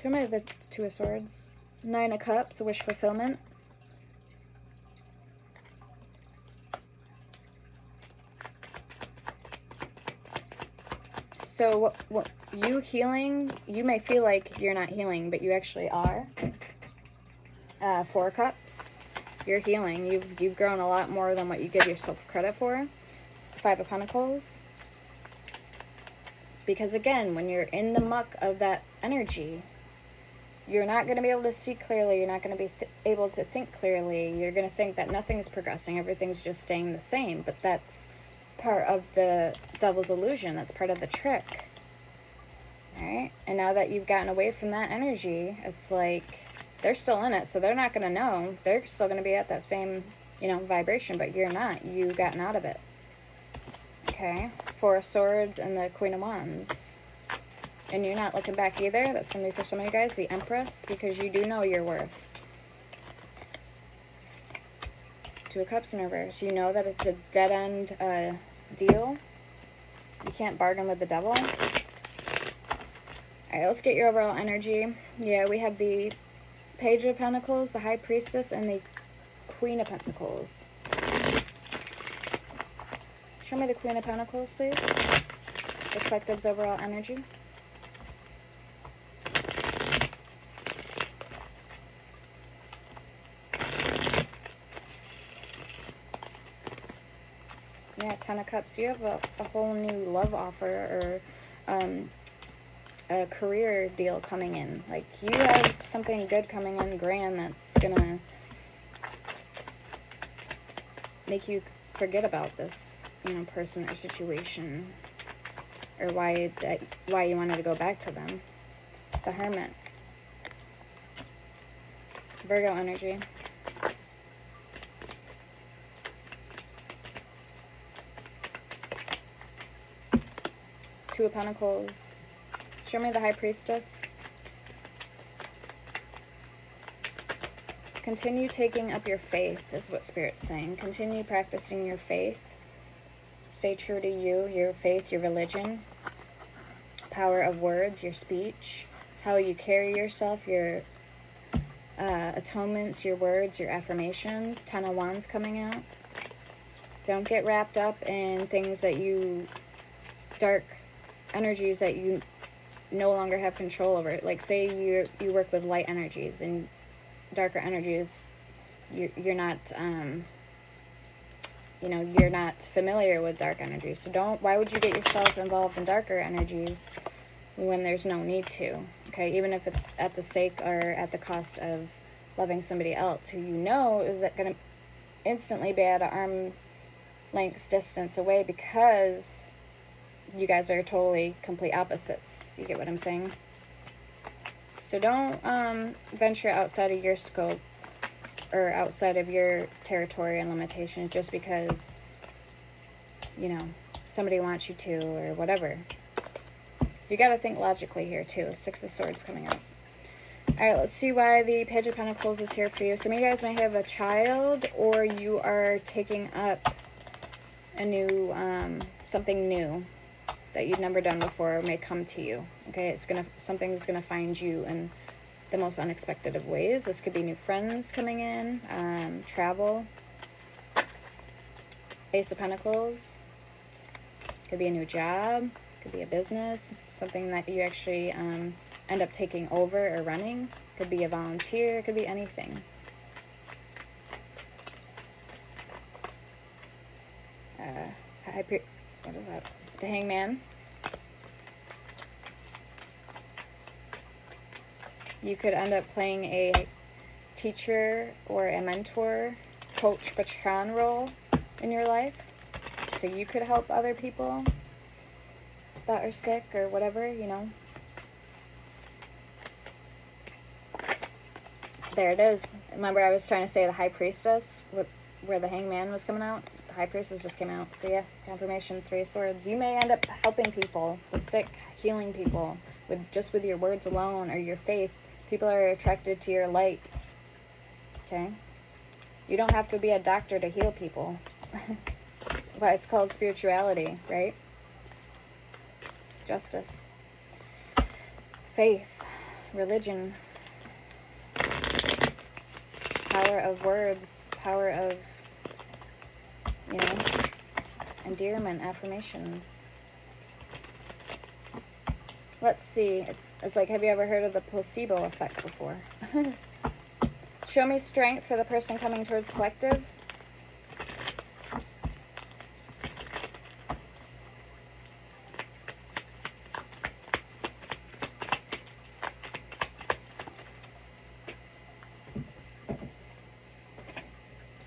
A: Show me the Two of Swords. Nine of Cups, a wish fulfillment. So what you healing, you may feel like you're not healing, but you actually are. Four of Cups, you're healing. You've grown a lot more than what you give yourself credit for. Five of Pentacles. Because again, when you're in the muck of that energy, you're not going to be able to see clearly. You're not going to be able to think clearly. You're going to think that nothing's progressing. Everything's just staying the same. But that's part of the devil's illusion. That's part of the trick. Alright? And now that you've gotten away from that energy, it's like they're still in it. So they're not going to know. They're still going to be at that same, you know, vibration. But you're not. You've gotten out of it. Okay? Four of Swords and the Queen of Wands. And you're not looking back either. That's going to be for some of you guys, the Empress, because you do know your worth. Two of Cups in reverse. You know that it's a dead-end deal. You can't bargain with the devil. Alright, let's get your overall energy. Yeah, we have the Page of Pentacles, the High Priestess, and the Queen of Pentacles. Show me the Queen of Pentacles, please. The collective's overall energy. Yeah, Ten of Cups. You have a whole new love offer or a career deal coming in. Like, you have something good coming in, grand, that's gonna make you forget about this, you know, person or situation, or why you wanted to go back to them. The Hermit. Virgo energy. Two of Pentacles. Show me the High Priestess. Continue taking up your faith, is what Spirit's saying. Continue practicing your faith. Stay true to you, your faith, your religion. Power of words, your speech. How you carry yourself, your atonements, your words, your affirmations. Ten of Wands coming out. Don't get wrapped up in things that you, dark energies that you no longer have control over. Like, say you work with light energies and darker energies, you're not you know, you're not familiar with dark energies. So why would you get yourself involved in darker energies when there's no need to? Okay, even if it's at the sake or at the cost of loving somebody else who you know is going to instantly be at an arm's length distance away, because you guys are totally complete opposites. You get what I'm saying? So don't venture outside of your scope or outside of your territory and limitations just because, you know, somebody wants you to or whatever. You got to think logically here too. Six of Swords coming out. All right, let's see why the Page of Pentacles is here for you. Some of you guys may have a child, or you are taking up a new, something new that you've never done before may come to you. Okay, something's gonna find you in the most unexpected of ways. This could be new friends coming in, travel. Ace of Pentacles. Could be a new job. Could be a business. Something that you actually end up taking over or running. Could be a volunteer. Could be anything. What is that? The Hangman. You could end up playing a teacher or a mentor, coach, patron role in your life. So you could help other people that are sick or whatever, you know. There it is. Remember I was trying to say the High Priestess, where the Hangman was coming out? The High Priestess just came out. So yeah, confirmation, Three of Swords. You may end up helping people, the sick, healing people, with your words alone or your faith. People are attracted to your light. Okay? You don't have to be a doctor to heal people. But it's called spirituality, right? Justice. Faith. Religion. Power of words. Power of, you know, endearment, affirmations. Let's see. It's like, have you ever heard of the placebo effect before? Show me strength for the person coming towards collective.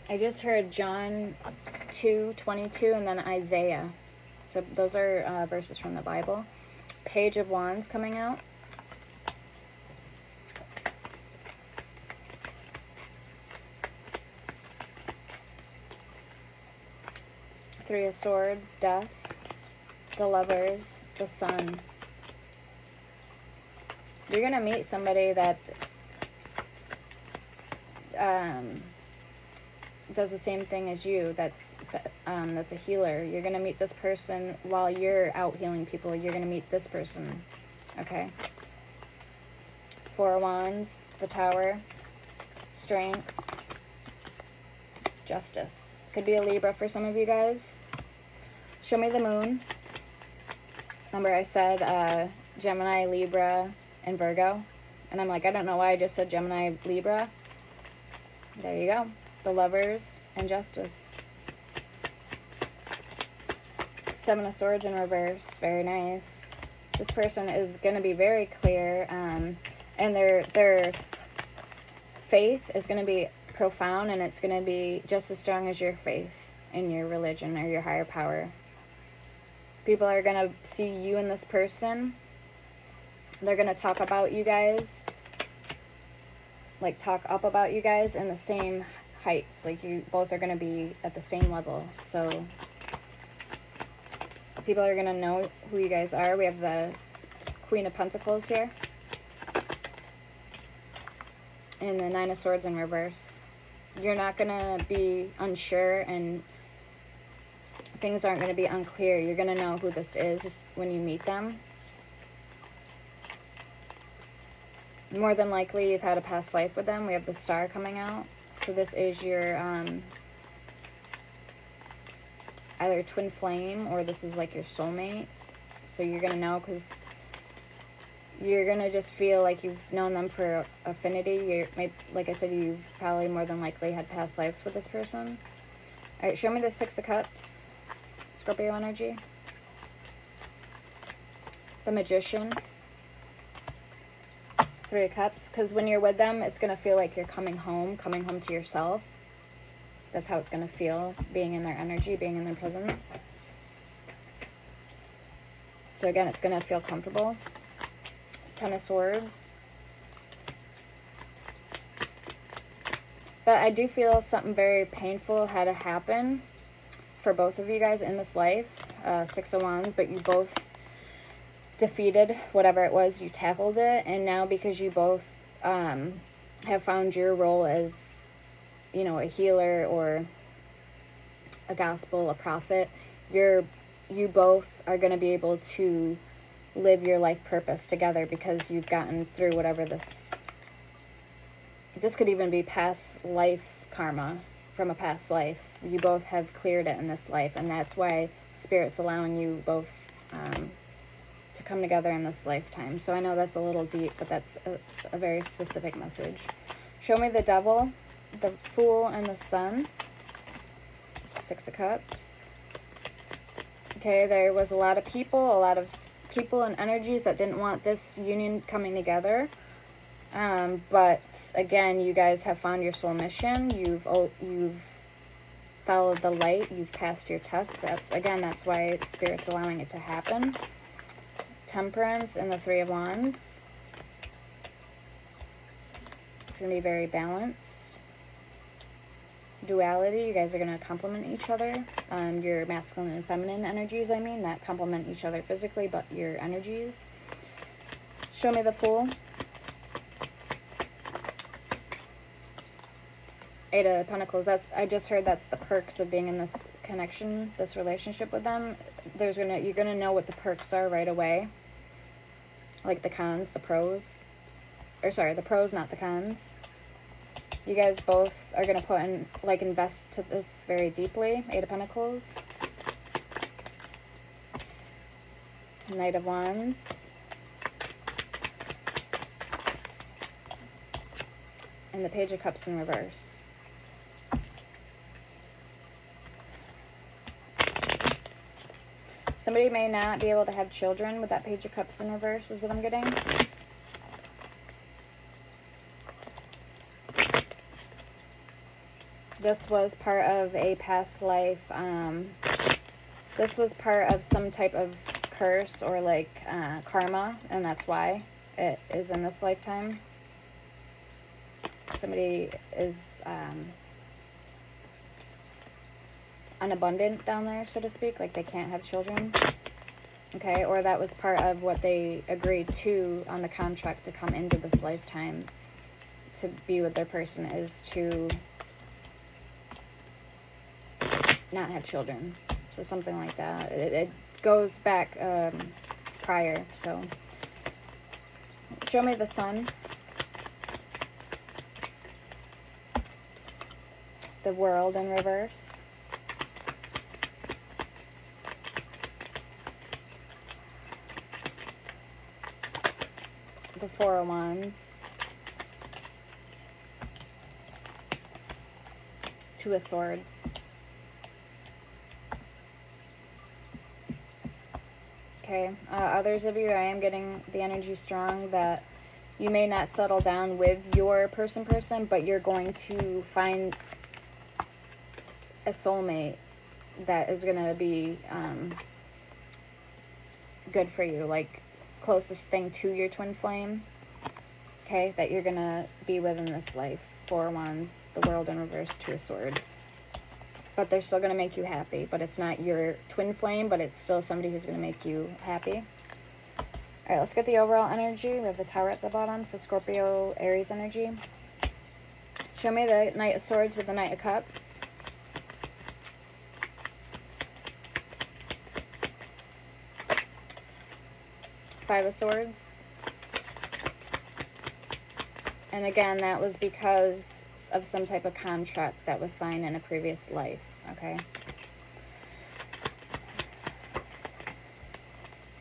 A: I just heard John 2:22 and then Isaiah. So those are verses from the Bible. Page of Wands coming out. Three of Swords, Death, the Lovers, the Sun. You're going to meet somebody that does the same thing as you, that's a healer. You're going to meet this person while you're out healing people. You're going to meet this person, okay? Four of Wands, the Tower, Strength, Justice. Could be a Libra for some of you guys. Show me the Moon. Remember I said Gemini, Libra, and Virgo? And I'm like, I don't know why I just said Gemini, Libra. There you go. The Lovers and Justice. Seven of Swords in reverse. Very nice. This person is going to be very clear, and their faith is going to be profound, and it's going to be just as strong as your faith in your religion or your higher power. People are going to see you and this person. They're going to talk about you guys, like talk up about you guys in the same heights. Like you both are going to be at the same level. So people are going to know who you guys are. We have the Queen of Pentacles here. And the Nine of Swords in reverse. You're not going to be unsure, and things aren't going to be unclear. You're going to know who this is when you meet them. More than likely, you've had a past life with them. We have the Star coming out. So this is your either twin flame, or this is like your soulmate. So you're going to know, because you're going to just feel like you've known them for affinity. Like I said, you've probably more than likely had past lives with this person. All right, show me the Six of Cups, Scorpio energy. The Magician. Three of Cups. Because when you're with them, it's going to feel like you're coming home to yourself. That's how it's going to feel, being in their energy, being in their presence. So again, it's going to feel comfortable. Ten of Swords. But I do feel something very painful had to happen for both of you guys in this life. Six of Wands, but you both defeated whatever it was, you tackled it, and now because you both have found your role as, you know, a healer or a gospel, a prophet, you both are going to be able to live your life purpose together, because you've gotten through whatever this could even be past life karma from a past life. You both have cleared it in this life, and that's why Spirit's allowing you both to come together in this lifetime. So I know that's a little deep, but that's a very specific message. Show me the Devil, the Fool, and the Sun. Six of Cups. Okay, there was a lot of people and energies that didn't want this union coming together. But again, you guys have found your soul mission. You've followed the light. You've passed your test. That's why Spirit's allowing it to happen. Temperance and the Three of Wands. It's going to be very balanced. Duality. You guys are going to complement each other. Your masculine and feminine energies, not complement each other physically, but your energies. Show me the Fool. Eight of Pentacles. I just heard that's the perks of being in this connection, this relationship with them. You're gonna know what the perks are right away. Like the cons, the pros. Or sorry, the pros, not the cons. You guys both are gonna invest to this very deeply. Eight of Pentacles. Knight of Wands. And the Page of Cups in reverse. Somebody may not be able to have children with that Page of Cups in reverse, is what I'm getting. This was part of a past life. This was part of some type of curse or karma, and that's why it is in this lifetime. Somebody is unabundant down there, so to speak, like they can't have children. Okay, or that was part of what they agreed to on the contract to come into this lifetime to be with their person, is to not have children. So something like that. It goes back prior. So show me the Sun. The World in reverse. The Four of Wands. Two of Swords. Okay, others of you, I am getting the energy strong that you may not settle down with your person, but you're going to find a soulmate that is going to be good for you, like closest thing to your twin flame, okay, that you're going to be with in this life. 4 of Wands, the World in reverse, 2 of Swords. But they're still going to make you happy, but it's not your twin flame, but it's still somebody who's going to make you happy. All right, let's get the overall energy. We have the Tower at the bottom, so Scorpio, Aries energy. Show me the Knight of Swords with the Knight of Cups. Five of Swords. And again, that was because of some type of contract that was signed in a previous life, okay?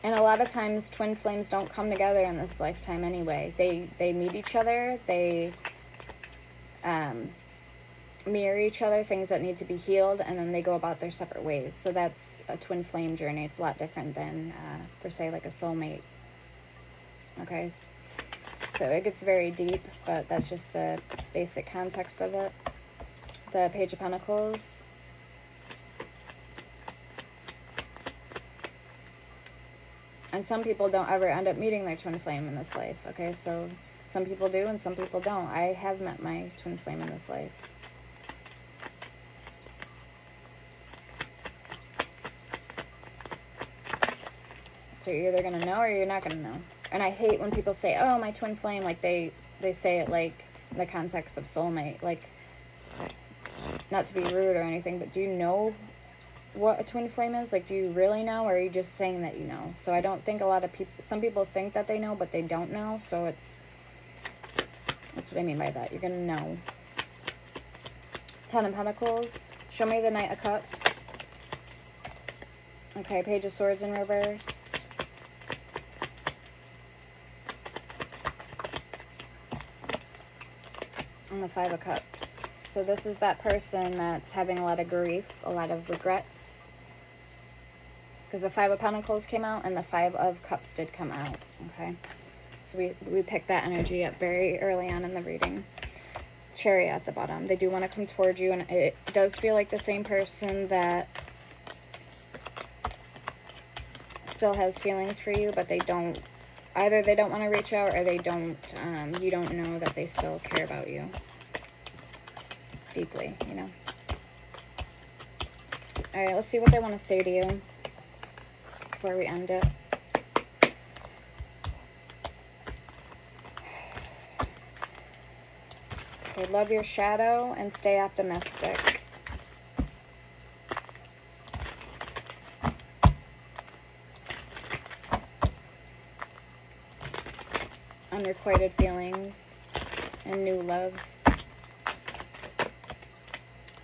A: And a lot of times twin flames don't come together in this lifetime anyway. They meet each other, they mirror each other, things that need to be healed, and then they go about their separate ways. So that's a twin flame journey. It's a lot different than, for say, like a soulmate, okay? So it gets very deep, but that's just the basic context of it. The Page of Pentacles. And some people don't ever end up meeting their twin flame in this life, okay? So some people do and some people don't. I have met my twin flame in this life. So you're either going to know or you're not going to know. And I hate when people say, oh, my twin flame, like they say it like in the context of soulmate. Like, not to be rude or anything, but do you know what a twin flame is? Like, do you really know, or are you just saying that you know? So I don't think a lot of people, some people think that they know, but they don't know. So that's what I mean by that. You're going to know. 10 of Pentacles. Show me the Knight of Cups. Okay, Page of Swords in reverse. And the 5 of Cups. So this is that person that's having a lot of grief, a lot of regrets. Because the 5 of Pentacles came out and the 5 of Cups did come out. Okay. So we picked that energy up very early on in the reading. Chariot at the bottom. They do want to come towards you, and it does feel like the same person that still has feelings for you, but they don't, either they don't want to reach out, or they don't, you don't know that they still care about you deeply, you know. All right, let's see what they want to say to you before we end it. Okay, love your shadow and stay optimistic. Unrequited feelings and new love.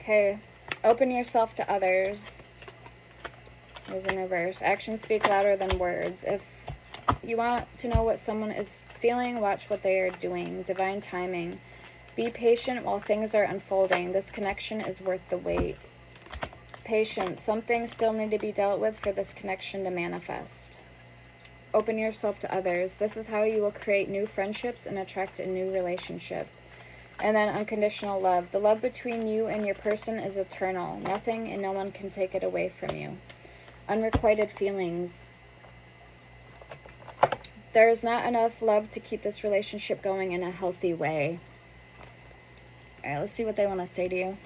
A: Okay, open yourself to others. Is in reverse. Actions speak louder than words. If you want to know what someone is feeling, watch what they are doing. Divine timing. Be patient while things are unfolding. This connection is worth the wait. Patience. Some things still need to be dealt with for this connection to manifest. Open yourself to others. This is how you will create new friendships and attract a new relationship. And then unconditional love. The love between you and your person is eternal. Nothing and no one can take it away from you. Unrequited feelings. There is not enough love to keep this relationship going in a healthy way. All right, let's see what they want to say to you.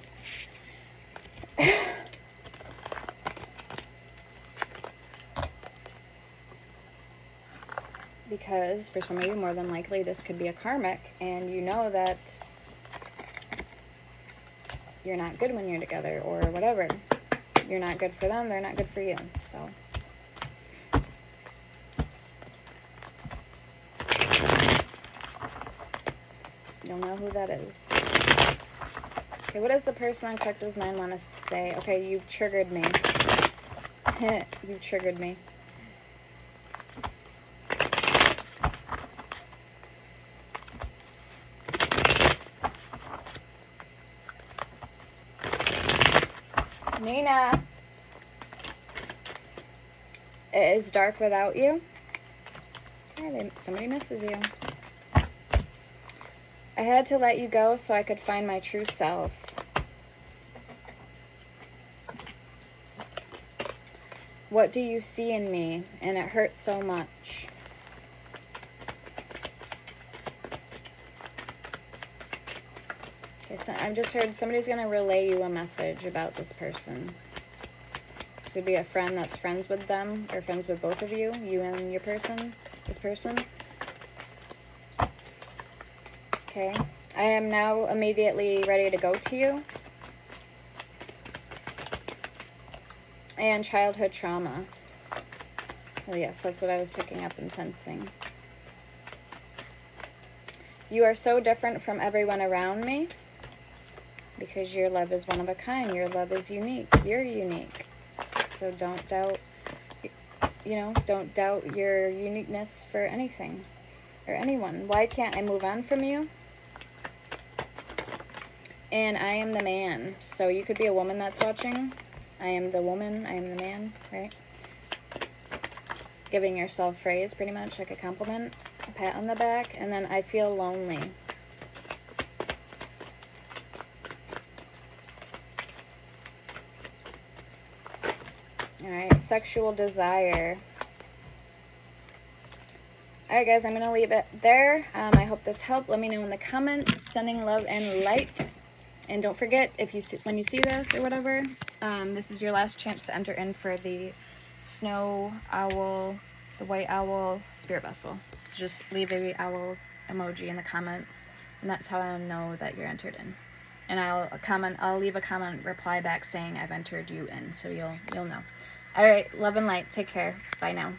A: Because for some of you, more than likely, this could be a karmic, and you know that you're not good when you're together, or whatever. You're not good for them, they're not good for you. So you'll know who that is. Okay, what does the person on Collector's 9 want to say? Okay, you've triggered me. You've triggered me. Nina. It is dark without you. Okay, somebody misses you. I had to let you go so I could find my true self. What do you see in me? And it hurts so much. Okay, so I've just heard somebody's going to relay you a message about this person. This would be a friend that's friends with them, or friends with both of you and your person, this person. Okay, I am now immediately ready to go to you. And childhood trauma. Well, yes, that's what I was picking up and sensing. You are so different from everyone around me because your love is one of a kind. Your love is unique. You're unique. So don't doubt, don't doubt your uniqueness for anything or anyone. Why can't I move on from you? And I am the man. So you could be a woman that's watching. I am the woman, I am the man, right? Giving yourself praise, pretty much, like a compliment, a pat on the back, and then I feel lonely. Alright, sexual desire. Alright guys, I'm going to leave it there. I hope this helped. Let me know in the comments. Sending love and light. And don't forget, when you see this or whatever, this is your last chance to enter in for the snow owl, the white owl spirit vessel. So just leave a owl emoji in the comments, and that's how I'll know that you're entered in. And I'll leave a comment reply back saying I've entered you in, so you'll know. All right, love and light. Take care. Bye now.